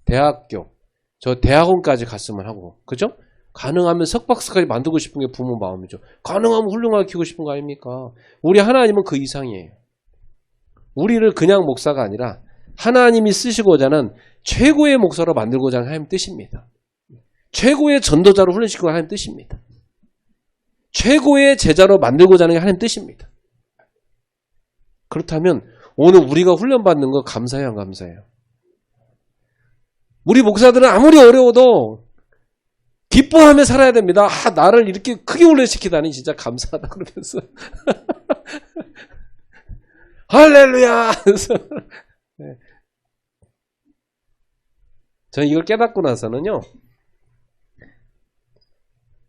대학교, 저 대학원까지 갔으면 하고, 그죠? 가능하면 석박사까지 만들고 싶은 게 부모 마음이죠. 가능하면 훌륭하게 키우고 싶은 거 아닙니까? 우리 하나님은 그 이상이에요. 우리를 그냥 목사가 아니라 하나님이 쓰시고자 하는 최고의 목사로 만들고자 하는 하나님 뜻입니다. 최고의 전도자로 훈련시키고 하나님 뜻입니다. 최고의 제자로 만들고자 하는 게 하나님 뜻입니다. 그렇다면 오늘 우리가 훈련받는 거 감사해요, 안 감사해요? 우리 목사들은 아무리 어려워도 기뻐하며 살아야 됩니다. 나를 이렇게 크게 훈련시키다니 진짜 감사하다 그러면서 할렐루야! 저는 이걸 깨닫고 나서는요,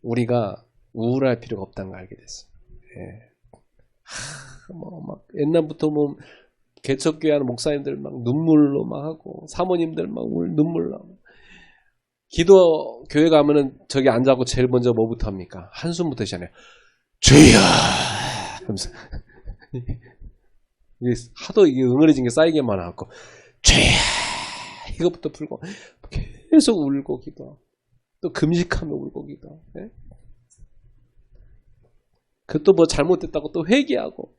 우리가 우울할 필요가 없다는 걸 알게 됐어요. 막 옛날부터 뭐 개척교회 하는 목사님들 막 눈물로 막 하고 사모님들 막 눈물 나고 기도 교회 가면은 저기 앉아고 제일 먼저 뭐부터 합니까? 한숨부터 시작해요. 주여! 하면서 이게 하도 이게 응어리진 게 쌓이게만 하고 주여! 이것부터 풀고 계속 울고 기도하고 또 금식하며 울고 기도하고 그 또 뭐 잘못됐다고 또 회개하고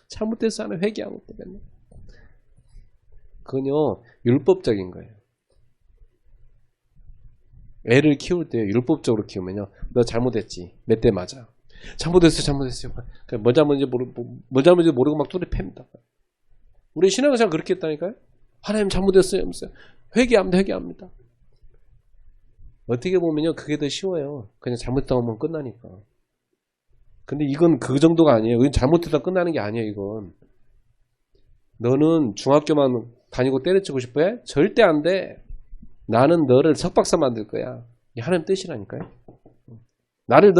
잘못돼서 하는 회개하고 또 맨날 그건요 율법적인 거예요. 애를 키울 때 율법적으로 키우면요 너 잘못했지 몇 대 맞아 잘못했어 뭐 잘못인지 모르고 막 뚜레 팹니다. 우리 신앙생활 그렇게 했다니까요. 하나님 잘못했어요 하면서 회개합니다. 어떻게 보면요 그게 더 쉬워요. 그냥 잘못했다고 하면 끝나니까. 근데 이건 그 정도가 아니에요. 이건 잘못했다 끝나는 게 아니에요. 이건 너는 중학교만 다니고 때려치고 싶어 해? 절대 안 돼. 나는 너를 석박사 만들 거야. 이게 하나님 뜻이라니까요. 나는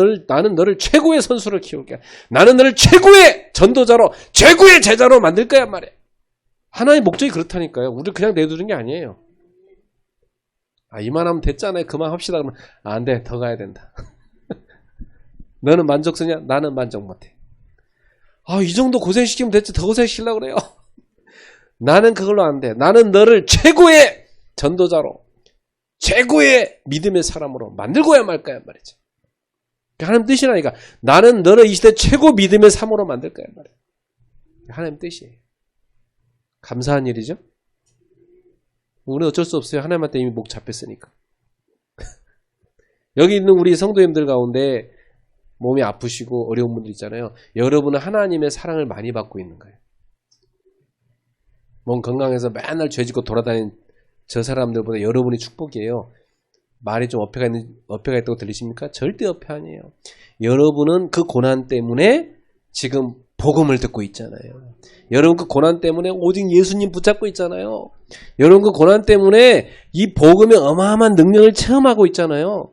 너를 최고의 선수를 키울게. 나는 너를 최고의 전도자로 최고의 제자로 만들 거야 말이야. 하나의 목적이 그렇다니까요. 우리를 그냥 내두는 게 아니에요. 이만하면 됐잖아요. 그만합시다. 그러면 안 돼. 더 가야 된다. 너는 만족스냐? 나는 만족 못해. 이 정도 고생시키면 됐지. 더 고생시키려고 그래요. 나는 그걸로 안 돼. 나는 너를 최고의 전도자로 최고의 믿음의 사람으로 만들고야 말 거야 말이지. 하나님 뜻이라니까. 나는 너를 이 시대 최고 믿음의 삶으로 만들 거야 말이야. 하나님 뜻이에요. 감사한 일이죠. 우리는 어쩔 수 없어요. 하나님한테 이미 목 잡혔으니까. 여기 있는 우리 성도님들 가운데 몸이 아프시고 어려운 분들 있잖아요. 여러분은 하나님의 사랑을 많이 받고 있는 거예요. 몸 건강해서 맨날 죄짓고 돌아다니는 저 사람들보다 여러분이 축복이에요. 말이 좀 어폐가 있다고 들리십니까? 절대 어폐 아니에요. 여러분은 그 고난 때문에 지금 복음을 듣고 있잖아요. 여러분 그 고난 때문에 오직 예수님 붙잡고 있잖아요. 여러분 그 고난 때문에 이 복음의 어마어마한 능력을 체험하고 있잖아요.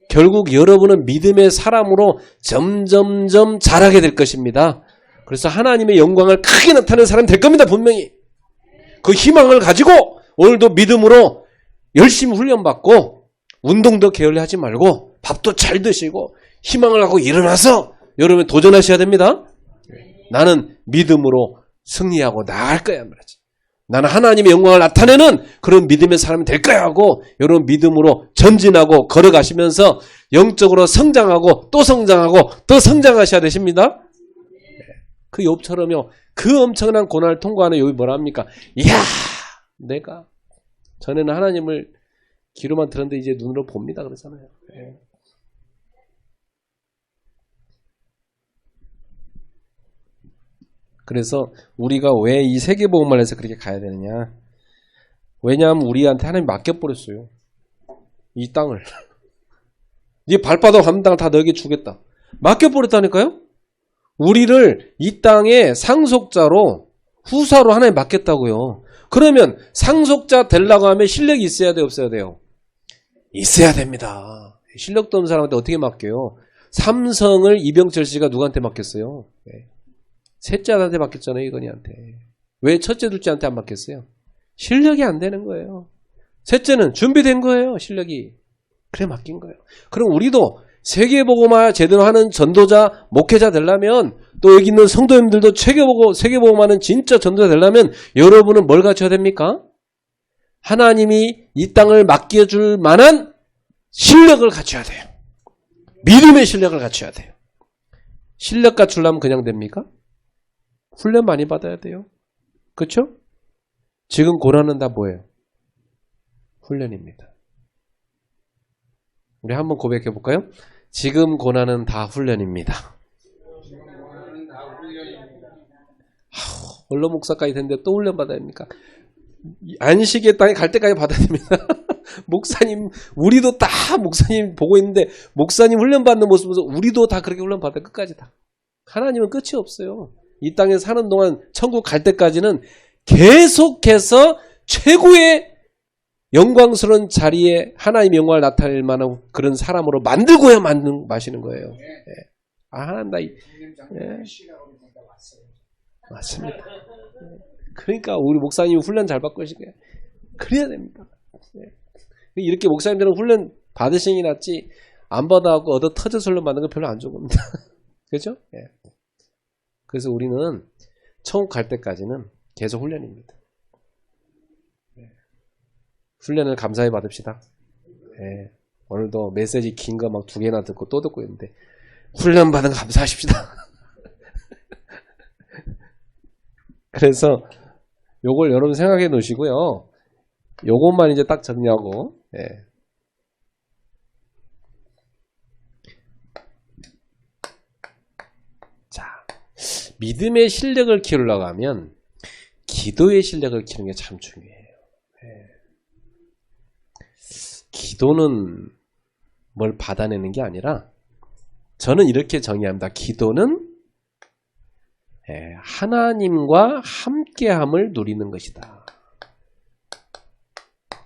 결국 여러분은 믿음의 사람으로 점점점 자라게 될 것입니다. 그래서 하나님의 영광을 크게 나타내는 사람이 될 겁니다. 분명히. 그 희망을 가지고 오늘도 믿음으로 열심히 훈련받고 운동도 게을리하지 말고 밥도 잘 드시고 희망을 갖고 일어나서 여러분 도전하셔야 됩니다. 나는 믿음으로 승리하고 나아갈 거야 말이지. 나는 하나님의 영광을 나타내는 그런 믿음의 사람이 될 거야 하고 여러분 믿음으로 전진하고 걸어가시면서 영적으로 성장하고 또 성장하고 또 성장하셔야 되십니다. 그 욥처럼요. 그 엄청난 고난을 통과하는 욥이 뭐라 합니까? 이야 내가 전에는 하나님을 귀로만 들었는데 이제 눈으로 봅니다 그러잖아요. 그래서 우리가 왜 이 세계복음을 해서 그렇게 가야 되느냐. 왜냐하면 우리한테 하나님이 맡겨버렸어요. 이 땅을. 네 발바닥 한 땅을 다 너에게 주겠다. 맡겨버렸다니까요? 우리를 이 땅의 상속자로 후사로 하나님 맡겼다고요. 그러면 상속자 되려고 하면 실력이 있어야 돼요? 없어야 돼요? 있어야 됩니다. 실력도 없는 사람한테 어떻게 맡겨요? 삼성을 이병철 씨가 누구한테 맡겼어요? 셋째 아들한테 맡겼잖아요. 이건희한테. 왜 첫째 둘째한테 안 맡겼어요? 실력이 안 되는 거예요. 셋째는 준비된 거예요. 실력이. 그래 맡긴 거예요. 그럼 우리도 세계복음화 제대로 하는 전도자, 목회자 되려면 또 여기 있는 성도님들도 세계복음화는 진짜 전도자 되려면 여러분은 뭘 갖춰야 됩니까? 하나님이 이 땅을 맡겨줄 만한 실력을 갖춰야 돼요. 믿음의 실력을 갖춰야 돼요. 실력 갖추려면 그냥 됩니까? 훈련 많이 받아야 돼요. 그렇죠? 지금 고난은 다 뭐예요? 훈련입니다. 우리 한번 고백해 볼까요? 지금 고난은 다 훈련입니다. 언론 목사까지 됐는데 또 훈련 받아야 합니까? 안식의 땅에 갈 때까지 받아야 됩니다. 목사님, 우리도 다 목사님 보고 있는데 목사님 훈련 받는 모습 보면서 우리도 다 그렇게 훈련 받아요. 끝까지 다. 하나님은 끝이 없어요. 이 땅에 사는 동안 천국 갈 때까지는 계속해서 최고의 영광스러운 자리에 하나님의 영광을 나타낼 만한 그런 사람으로 만들고야 마시는 거예요. 예. 맞습니다. 그러니까 우리 목사님 훈련 잘 받고 계시고요. 그래야 됩니다. 예. 이렇게 목사님들은 훈련 받으시는 게 낫지 안 받아갖고 얻어 터져서 훈련 받는 건 별로 안 좋은 겁니다. 그렇죠? 예. 그래서 우리는 천국 갈 때까지는 계속 훈련입니다. 훈련을 감사히 받읍시다. 네. 오늘도 메시지 긴 거 막 2개나 듣고 또 듣고 있는데 훈련 받은 거 감사하십시다. 그래서 요걸 여러분 생각해 놓으시고요. 요것만 이제 딱 정리하고 네. 자, 믿음의 실력을 키우려고 하면 기도의 실력을 키우는 게 참 중요해요. 기도는 뭘 받아내는 게 아니라 저는 이렇게 정의합니다. 기도는 하나님과 함께함을 누리는 것이다.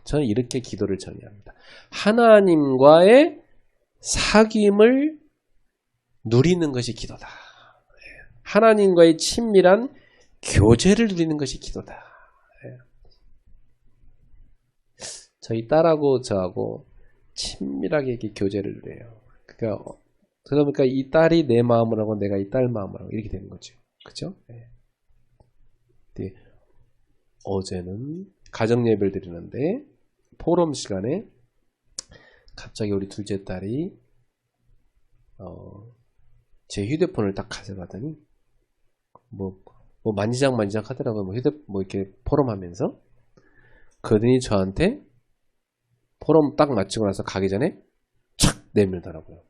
저는 이렇게 기도를 정의합니다. 하나님과의 사귐을 누리는 것이 기도다. 하나님과의 친밀한 교제를 누리는 것이 기도다. 저희 딸하고 저하고 친밀하게 이렇게 교제를 누려요. 그러니까 이 딸이 내 마음을 하고 내가 이 딸 마음을 하고 이렇게 되는 거죠. 그죠? 네. 어제는 가정 예배를 드리는데 포럼 시간에 갑자기 우리 둘째 딸이 제 휴대폰을 딱 가져가더니 뭐 만지작 하더라고요. 이렇게 포럼하면서 그러더니 저한테 포럼 딱 마치고 나서 가기 전에 착 내밀더라고요.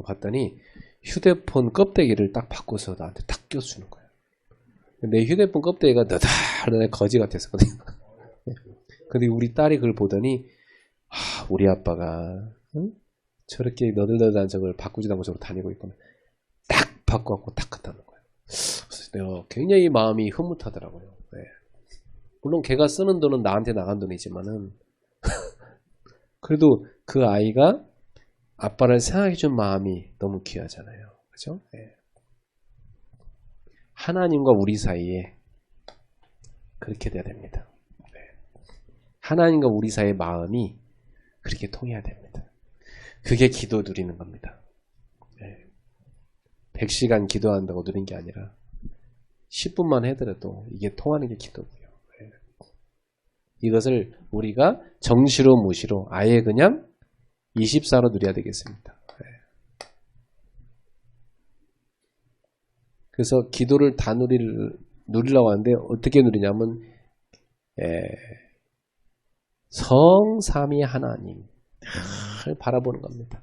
봤더니 휴대폰 껍데기를 딱 바꿔서 나한테 딱 껴주는 거예요. 내 휴대폰 껍데기가 너덜너덜 거지 같았었거든요. 근데 우리 딸이 그걸 보더니 우리 아빠가 저렇게 너덜너덜한 저걸 바꾸지도 않고 저로 다니고 있구나. 딱 바꿔갖고 딱 갖다 놓은 거예요. 그래서 내가 굉장히 마음이 흐뭇하더라고요. 네. 물론 걔가 쓰는 돈은 나한테 나간 돈이지만은 그래도 그 아이가 아빠를 생각해준 마음이 너무 귀하잖아요. 그죠? 네. 하나님과 우리 사이에 그렇게 돼야 됩니다. 네. 하나님과 우리 사이의 마음이 그렇게 통해야 됩니다. 그게 기도 누리는 겁니다. 네. 100시간 기도한다고 누린 게 아니라 10분만 해더라도 이게 통하는 게 기도고요. 네. 이것을 우리가 정시로 무시로 아예 그냥 24로 누려야 되겠습니다. 네. 그래서 기도를 다 누리려고 하는데 어떻게 누리냐면 성삼위 하나님을 바라보는 겁니다.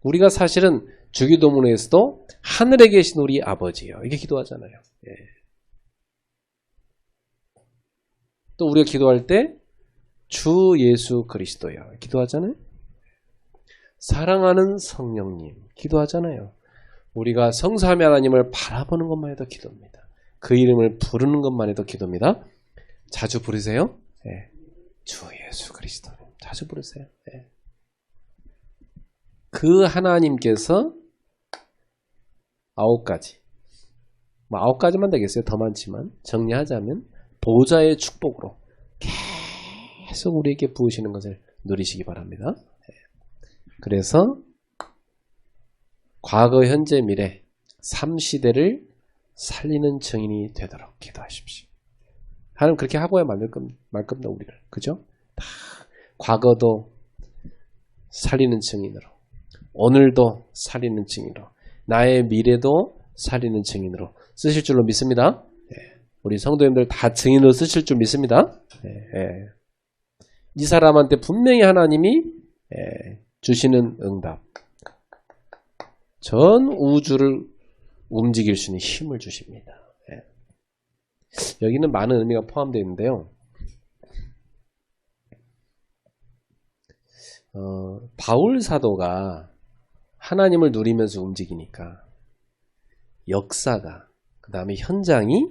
우리가 사실은 주기도문에서도 하늘에 계신 우리 아버지요. 이렇게 기도하잖아요. 예. 또 우리가 기도할 때 주 예수 그리스도요. 기도하잖아요. 사랑하는 성령님 기도하잖아요. 우리가 성삼위 하나님을 바라보는 것만 해도 기도입니다. 그 이름을 부르는 것만 해도 기도입니다. 자주 부르세요. 예. 주 예수 그리스도님 자주 부르세요. 예. 그 하나님께서 9가지, 뭐 9가지만 되겠어요. 더 많지만 정리하자면 보좌의 축복으로 계속 우리에게 부으시는 것을 누리시기 바랍니다. 그래서 과거, 현재, 미래 3시대를 살리는 증인이 되도록 기도하십시오. 하나님 그렇게 하고야 말 겁니다. 우리를. 그죠? 다 과거도 살리는 증인으로, 오늘도 살리는 증인으로, 나의 미래도 살리는 증인으로 쓰실 줄로 믿습니다. 우리 성도님들 다 증인으로 쓰실 줄 믿습니다. 이 사람한테 분명히 하나님이 주시는 응답, 전 우주를 움직일 수 있는 힘을 주십니다. 여기는 많은 의미가 포함되어 있는데요. 바울 사도가 하나님을 누리면서 움직이니까 역사가, 그 다음에 현장이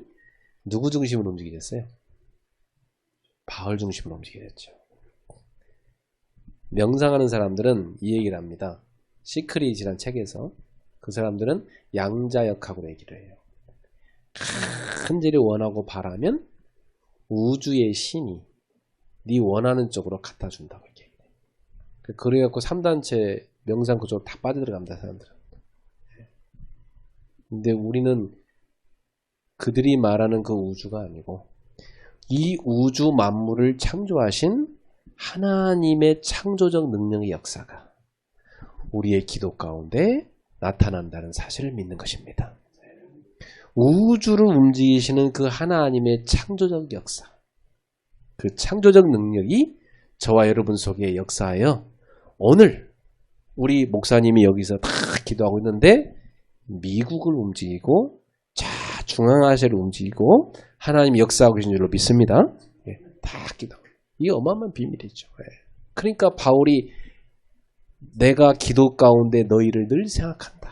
누구 중심으로 움직이게 됐어요? 바울 중심으로 움직이게 됐죠. 명상하는 사람들은 이 얘기를 합니다. 시크릿이라는 책에서 그 사람들은 양자역학으로 얘기를 해요. 큰 일을 원하고 바라면 우주의 신이 네 원하는 쪽으로 갖다 준다고 얘기해요. 그래갖고 3단체 명상 그쪽으로 다 빠져들어갑니다. 사람들은. 근데 우리는 그들이 말하는 그 우주가 아니고 이 우주 만물을 창조하신 하나님의 창조적 능력의 역사가 우리의 기도 가운데 나타난다는 사실을 믿는 것입니다. 우주를 움직이시는 그 하나님의 창조적 역사, 그 창조적 능력이 저와 여러분 속에 역사하여 오늘 우리 목사님이 여기서 다 기도하고 있는데 미국을 움직이고 중앙아시아를 움직이고 하나님이 역사하고 계신 줄로 믿습니다. 다 기도. 이게 어마어마한 비밀이죠. 그러니까 바울이 내가 기도 가운데 너희를 늘 생각한다.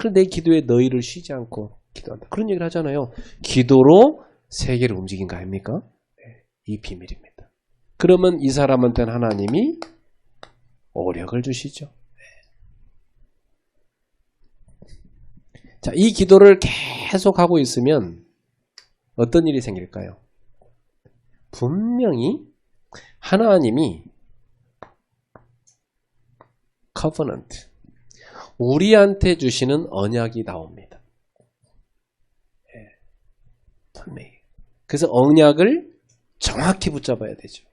늘 내 기도에 너희를 쉬지 않고 기도한다. 그런 얘기를 하잖아요. 기도로 세계를 움직인 거 아닙니까? 이 비밀입니다. 그러면 이 사람한테는 하나님이 오력을 주시죠. 자, 이 기도를 계속 하고 있으면 어떤 일이 생길까요? 분명히 하나님이 covenant, 우리한테 주시는 언약이 나옵니다. 분명히. 그래서 언약을 정확히 붙잡아야 되죠.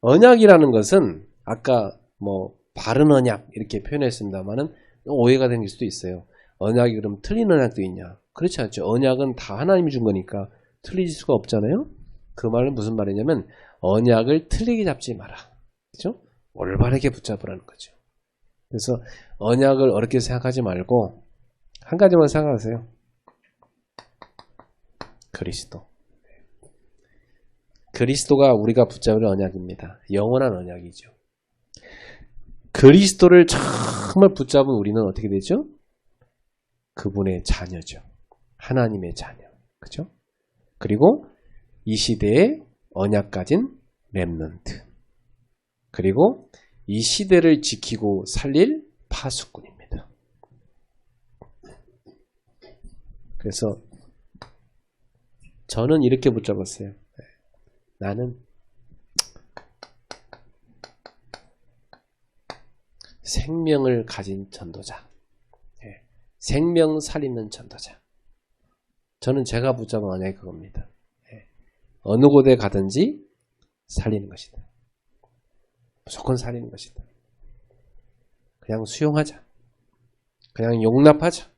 언약이라는 것은 아까 뭐 바른 언약 이렇게 표현했습니다만은 오해가 생길 수도 있어요. 언약이 그럼 틀린 언약도 있냐? 그렇지 않죠. 언약은 다 하나님이 준 거니까 틀릴 수가 없잖아요. 그 말은 무슨 말이냐면 언약을 틀리게 잡지 마라. 그죠? 올바르게 붙잡으라는 거죠. 그래서 언약을 어렵게 생각하지 말고 한 가지만 생각하세요. 그리스도. 그리스도가 우리가 붙잡을 언약입니다. 영원한 언약이죠. 그리스도를 정말 붙잡은 우리는 어떻게 되죠? 그분의 자녀죠. 하나님의 자녀. 그죠? 그리고 이 시대에 언약 가진 렘넌트. 그리고 이 시대를 지키고 살릴 파수꾼입니다. 그래서 저는 이렇게 붙잡았어요. 나는 생명을 가진 전도자. 생명 살리는 전도자. 저는 제가 붙잡은 언약이 그겁니다. 어느 곳에 가든지 살리는 것이다. 무조건 살리는 것이다. 그냥 수용하자. 그냥 용납하자.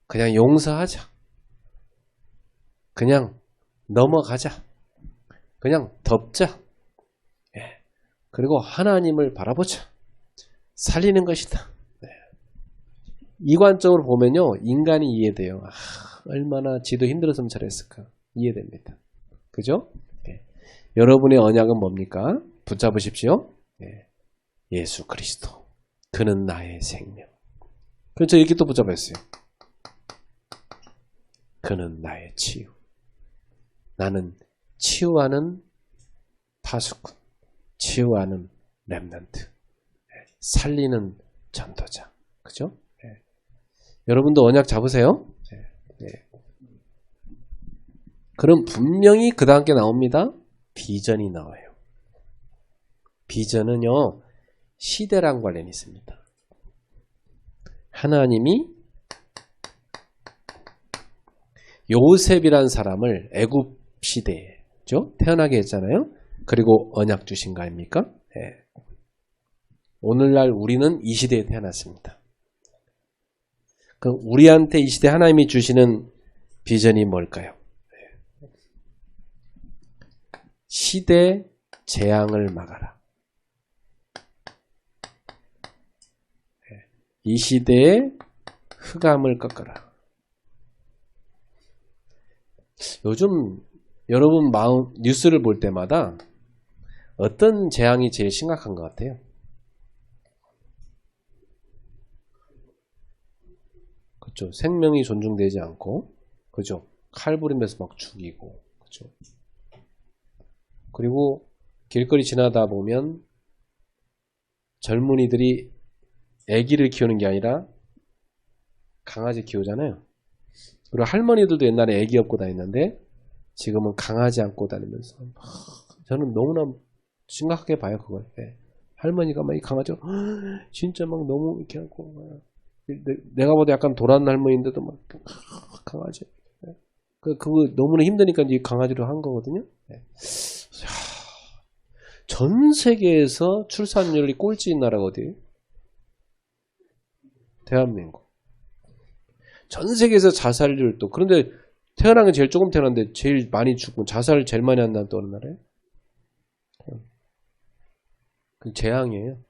그냥 용서하자. 그냥 넘어가자. 그냥 덮자. 그리고 하나님을 바라보자. 살리는 것이다. 네. 이관적으로 보면요, 인간이 이해돼요. 얼마나 지도 힘들었으면 잘했을까. 이해됩니다. 그죠? 네. 여러분의 언약은 뭡니까? 붙잡으십시오. 네. 예수 그리스도. 그는 나의 생명. 그래서 이렇게 또 붙잡았어요. 그는 나의 치유. 나는 치유하는 파수꾼, 치유하는 렘넌트, 살리는 전도자. 그죠? 네. 여러분도 언약 잡으세요. 네. 네. 그럼 분명히 그 다음 게 나옵니다. 비전이 나와요. 비전은요, 시대랑 관련이 있습니다. 하나님이 요셉이란 사람을 애굽 시대죠, 태어나게 했잖아요. 그리고 언약 주신 거 아닙니까? 네. 오늘날 우리는 이 시대에 태어났습니다. 그럼 우리한테 이 시대 하나님이 주시는 비전이 뭘까요? 네. 시대 재앙을 막아라. 네. 이 시대의 흑암을 꺾어라. 요즘 여러분 마음 뉴스를 볼 때마다 어떤 재앙이 제일 심각한 것 같아요? 그렇죠. 생명이 존중되지 않고, 그죠. 칼 부리면서 막 죽이고, 그죠. 그리고 길거리 지나다 보면 젊은이들이 아기를 키우는 게 아니라 강아지 키우잖아요. 그리고 할머니들도 옛날에 아기 업고 다녔는데 지금은 강아지 안고 다니면서, 저는 너무나 심각하게 봐요, 그걸. 네. 할머니가 막 이 강아지 진짜 막 너무 이렇게 하고, 내가 봐도 약간 도란 할머니인데도 막 강아지. 네. 그거 너무나 힘드니까 이제 강아지로 한 거거든요. 네. 전 세계에서 출산율이 꼴찌인 나라가 어디예요? 대한민국. 전 세계에서 자살률도, 그런데 태어난 게 제일 조금 태어났는데 제일 많이 죽고 자살을 제일 많이 한다는 또 어느 나라예요? 그 재앙이에요.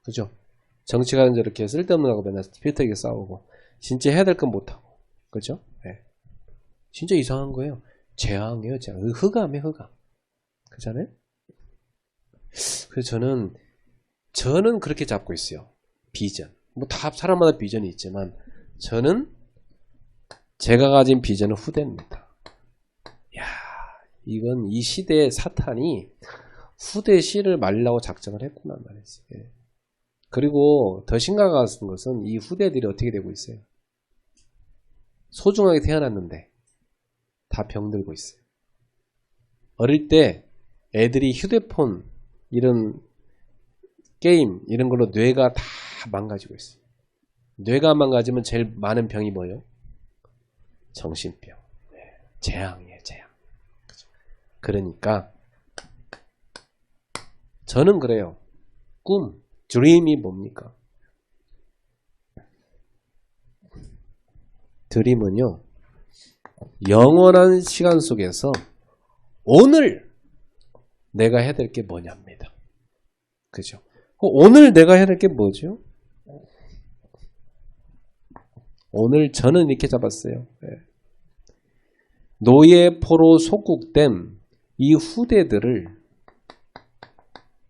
그죠? 정치가는 저렇게 쓸데없는 거고 맨날 피터에게 싸우고 진짜 해야 될 건 못하고. 그죠? 네. 진짜 이상한 거예요. 재앙이에요. 재앙. 흑암이에요. 흑암. 그잖아요? 그래서 저는 그렇게 잡고 있어요. 비전. 뭐 다 사람마다 비전이 있지만 저는 제가 가진 비전은 후대입니다. 야, 이건 이 시대의 사탄이 후대 씨를 말리려고 작정을 했구나 말이지. 예. 그리고 더 심각한 것은 이 후대들이 어떻게 되고 있어요. 소중하게 태어났는데 다 병들고 있어요. 어릴 때 애들이 휴대폰 이런 게임 이런 걸로 뇌가 다 망가지고 있어요. 뇌가 망가지면 제일 많은 병이 뭐예요? 정신병. 네. 재앙이에요. 재앙. 그러니까 저는 그래요. 꿈, 드림이 뭡니까? 드림은요, 영원한 시간 속에서 오늘 내가 해야 될 게 뭐냐입니다. 그죠? 오늘 내가 해야 될 게 뭐죠? 오늘 저는 이렇게 잡았어요. 네. 노예포로 속국된 이 후대들을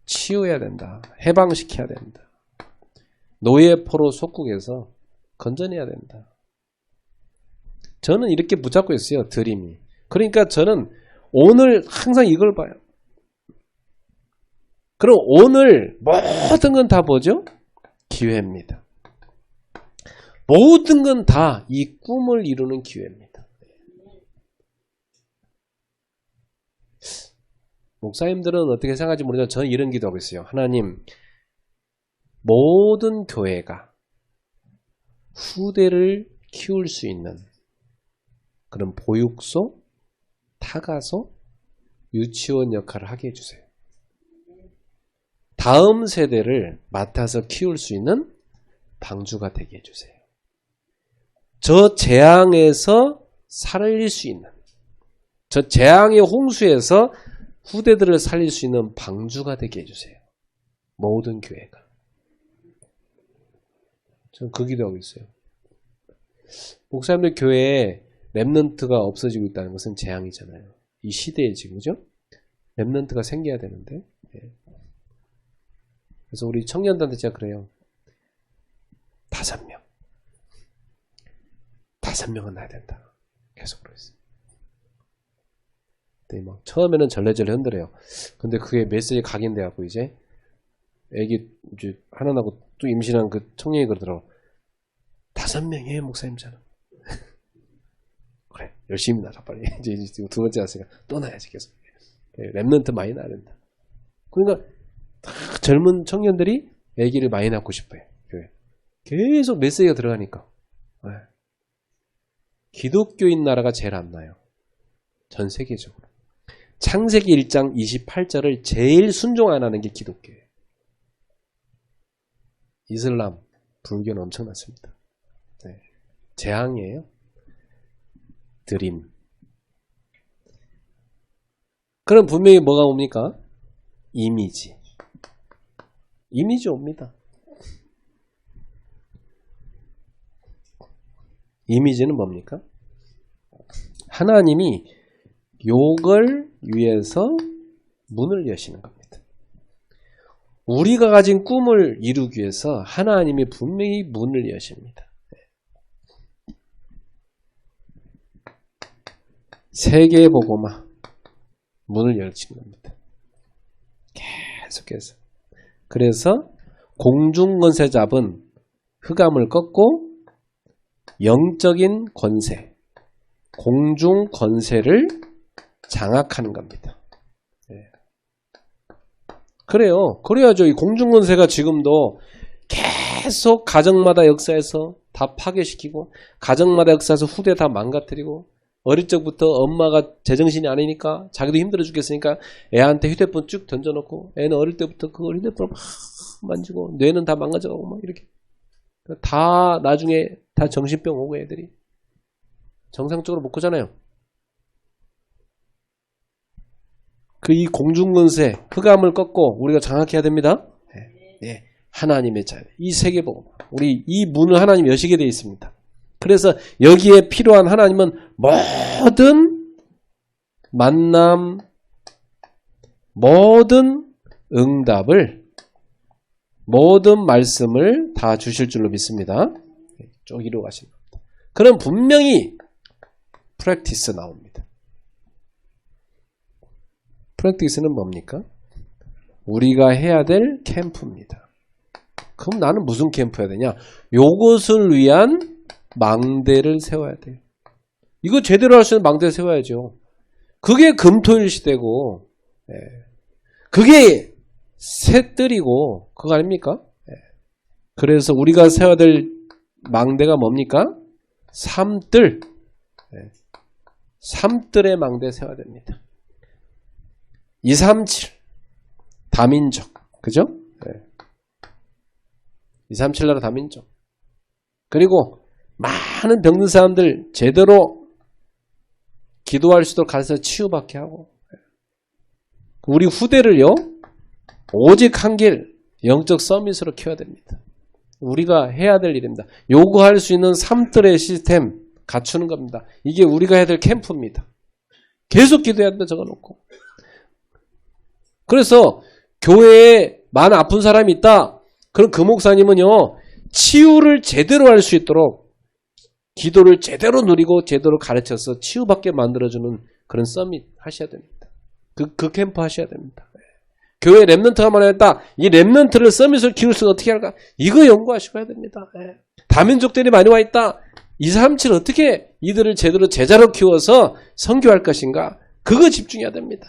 치유해야 된다. 해방시켜야 된다. 노예포로 속국에서 건져내야 된다. 저는 이렇게 붙잡고 있어요. 드림이. 그러니까 저는 오늘 항상 이걸 봐요. 그럼 오늘 모든 건 다 뭐죠? 기회입니다. 모든 건 다 이 꿈을 이루는 기회입니다. 목사님들은 어떻게 생각하지 모르지만 저는 이런 기도하고 있어요. 하나님, 모든 교회가 후대를 키울 수 있는 그런 보육소, 타가소, 유치원 역할을 하게 해주세요. 다음 세대를 맡아서 키울 수 있는 방주가 되게 해주세요. 저 재앙에서 살릴 수 있는, 저 재앙의 홍수에서 후대들을 살릴 수 있는 방주가 되게 해주세요. 모든 교회가. 저는 그 기도하고 있어요. 목사님들 교회에 렘넌트가 없어지고 있다는 것은 재앙이잖아요. 이 시대에 지금, 그죠? 렘넌트가 생겨야 되는데. 예. 그래서 우리 청년들한테 제가 그래요. 5명. 5명은 나야 된다. 계속 그랬어요. 네, 막 처음에는 절레절레 흔들어요. 근데 그게 메시지 각인돼갖고 이제 애기 이제 하나 나고 또 임신한 그 청년이 그러더라고. 5명이에요, 목사님처럼. 그래, 열심히 나가 빨리. 이제 두 번째 왔으니까 또 나야지 계속. 렘넌트 많이 나야 된다. 그러니까 다 젊은 청년들이 애기를 많이 낳고 싶어요. 계속 메시지가 들어가니까. 네. 기독교인 나라가 제일 안 나요. 전 세계적으로. 창세기 1장 28절을 제일 순종 안 하는 게 기독교예요. 이슬람, 불교는 엄청났습니다. 네. 재앙이에요. 드림. 그럼 분명히 뭐가 옵니까? 이미지. 이미지 옵니다. 이미지는 뭡니까? 하나님이 욕을 위해서 문을 여시는 겁니다. 우리가 가진 꿈을 이루기 위해서 하나님이 분명히 문을 여십니다. 세계의 복음화 문을 열치는 겁니다. 계속해서. 그래서 공중권세 잡은 흑암을 꺾고 영적인 권세, 공중권세를 장악하는 겁니다. 네. 그래요. 그래야죠. 이 공중권세가 지금도 계속 가정마다 역사에서 다 파괴시키고 가정마다 역사에서 후대 다 망가뜨리고 어릴 적부터 엄마가 제정신이 아니니까 자기도 힘들어 죽겠으니까 애한테 휴대폰 쭉 던져놓고 애는 어릴 때부터 그걸 휴대폰을 막 만지고 뇌는 다 망가져가고 막 이렇게 다 나중에 다 정신병 오고 애들이 정상적으로 못 크잖아요. 그 이 공중권세 흑암을 꺾고 우리가 장악해야 됩니다. 네. 하나님의 자유 이 세계복음 우리 이 문을 하나님 여시게 되어 있습니다. 그래서 여기에 필요한 하나님은 모든 만남 모든 응답을 모든 말씀을 다 주실 줄로 믿습니다. 쭉 이루어 가시는 겁니다. 그럼 분명히 프랙티스 나옵니다. 프랙티스는 뭡니까? 우리가 해야 될 캠프입니다. 그럼 나는 무슨 캠프 해야 되냐? 요것을 위한 망대를 세워야 돼요. 이거 제대로 할 수 있는 망대를 세워야죠. 그게 금토일 시대고 그게 새뜰이고 그거 아닙니까? 그래서 우리가 세워야 될 망대가 뭡니까? 삼뜰. 삼뜰의 망대 세워야 됩니다. 237 다민족. 그죠? 237 나라 다민족. 그리고 많은 병든 사람들 제대로 기도할 수 있도록 가르쳐 치유받게 하고 우리 후대를요 오직 한 길 영적 서밋으로 키워야 됩니다. 우리가 해야 될 일입니다. 요구할 수 있는 3뜰의 시스템 갖추는 겁니다. 이게 우리가 해야 될 캠프입니다. 계속 기도해야 된다 적어놓고 그래서 교회에 많은 아픈 사람이 있다. 그럼 그 목사님은요 치유를 제대로 할 수 있도록 기도를 제대로 누리고 제대로 가르쳐서 치유받게 만들어주는 그런 서밋 하셔야 됩니다. 그 캠프 하셔야 됩니다. 교회 렘넌트가 많아졌다. 이 렘넌트를 서밋을 키울 수는 어떻게 할까? 이거 연구하시고 해야 됩니다. 다민족들이 많이 와 있다. 237 어떻게 이들을 제대로 제자로 키워서 선교할 것인가? 그거 집중해야 됩니다.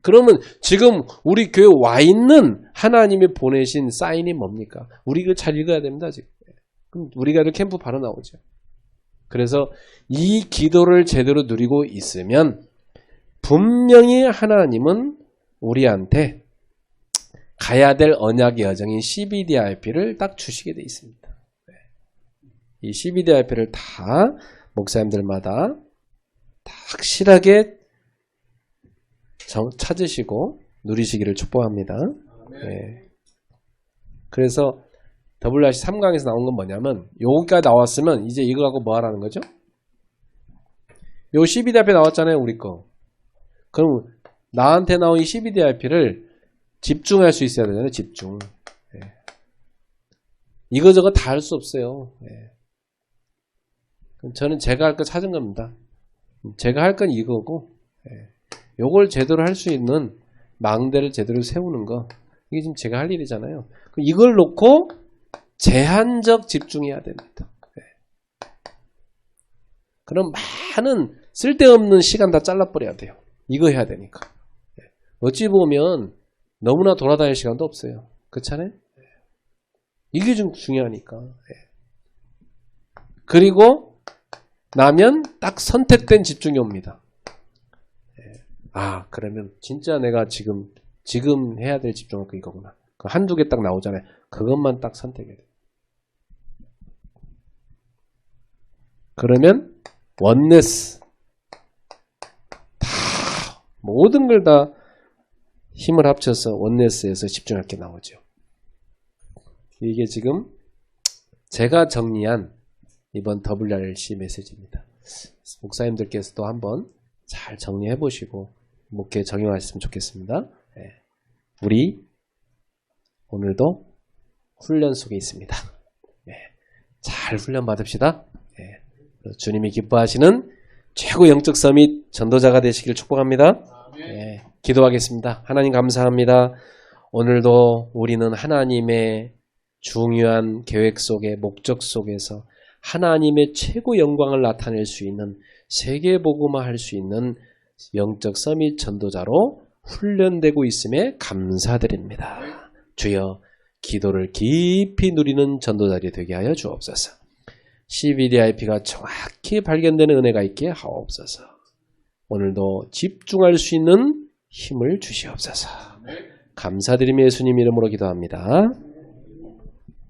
그러면 지금 우리 교회 와 있는 하나님이 보내신 사인이 뭡니까? 우리 이거 잘 읽어야 됩니다. 지금. 그럼 우리가 이 캠프 바로 나오죠. 그래서 이 기도를 제대로 누리고 있으면 분명히 하나님은 우리한테 가야 될 언약의 여정인 CBDIP를 딱 주시게 돼 있습니다. 이 CBDIP를 다 목사님들마다 다 확실하게 찾으시고 누리시기를 축복합니다. 네. 그래서 WRC 3강에서 나온 건 뭐냐면 여기까지 나왔으면 이제 이거 갖고 뭐 하라는 거죠? 요 CBDRP 나왔잖아요, 우리 거. 그럼 나한테 나온 이 CBDRP를 집중할 수 있어야 되잖아요, 집중. 예. 이거저거 다 할 수 없어요. 예. 그럼 저는 제가 할 거 찾은 겁니다. 제가 할 건 이거고, 예. 요걸 제대로 할 수 있는 망대를 제대로 세우는 거. 이게 지금 제가 할 일이잖아요. 그럼 이걸 놓고 제한적 집중해야 됩니다. 예. 그럼 많은 쓸데없는 시간 다 잘라버려야 돼요. 이거 해야 되니까. 예. 어찌 보면 너무나 돌아다닐 시간도 없어요. 그렇잖아요? 이게 좀 중요하니까. 예. 그리고 나면 딱 선택된 집중이 옵니다. 예. 아, 그러면 진짜 내가 지금 해야 될 집중할 거 이거구나. 한두 개 딱 나오잖아요. 그것만 딱 선택해야 돼요. 그러면 원네스 다 모든 걸 다 힘을 합쳐서 원네스에서 집중할 게 나오죠. 이게 지금 제가 정리한 이번 WRC 메시지입니다. 목사님들께서도 한번 잘 정리해 보시고 목회에 적용하셨으면 좋겠습니다. 네. 우리 오늘도 훈련 속에 있습니다. 네. 잘 훈련 받읍시다. 네. 주님이 기뻐하시는 최고 영적 서밋 전도자가 되시길 축복합니다. 네. 기도하겠습니다. 하나님 감사합니다. 오늘도 우리는 하나님의 중요한 계획 속에 목적 속에서 하나님의 최고 영광을 나타낼 수 있는 세계복음화 할 수 있는 영적 서밋 전도자로 훈련되고 있음에 감사드립니다. 주여 기도를 깊이 누리는 전도자들이 되게 하여 주옵소서. CBDIP가 정확히 발견되는 은혜가 있게 하옵소서. 오늘도 집중할 수 있는 힘을 주시옵소서. 감사드리며 예수님 이름으로 기도합니다.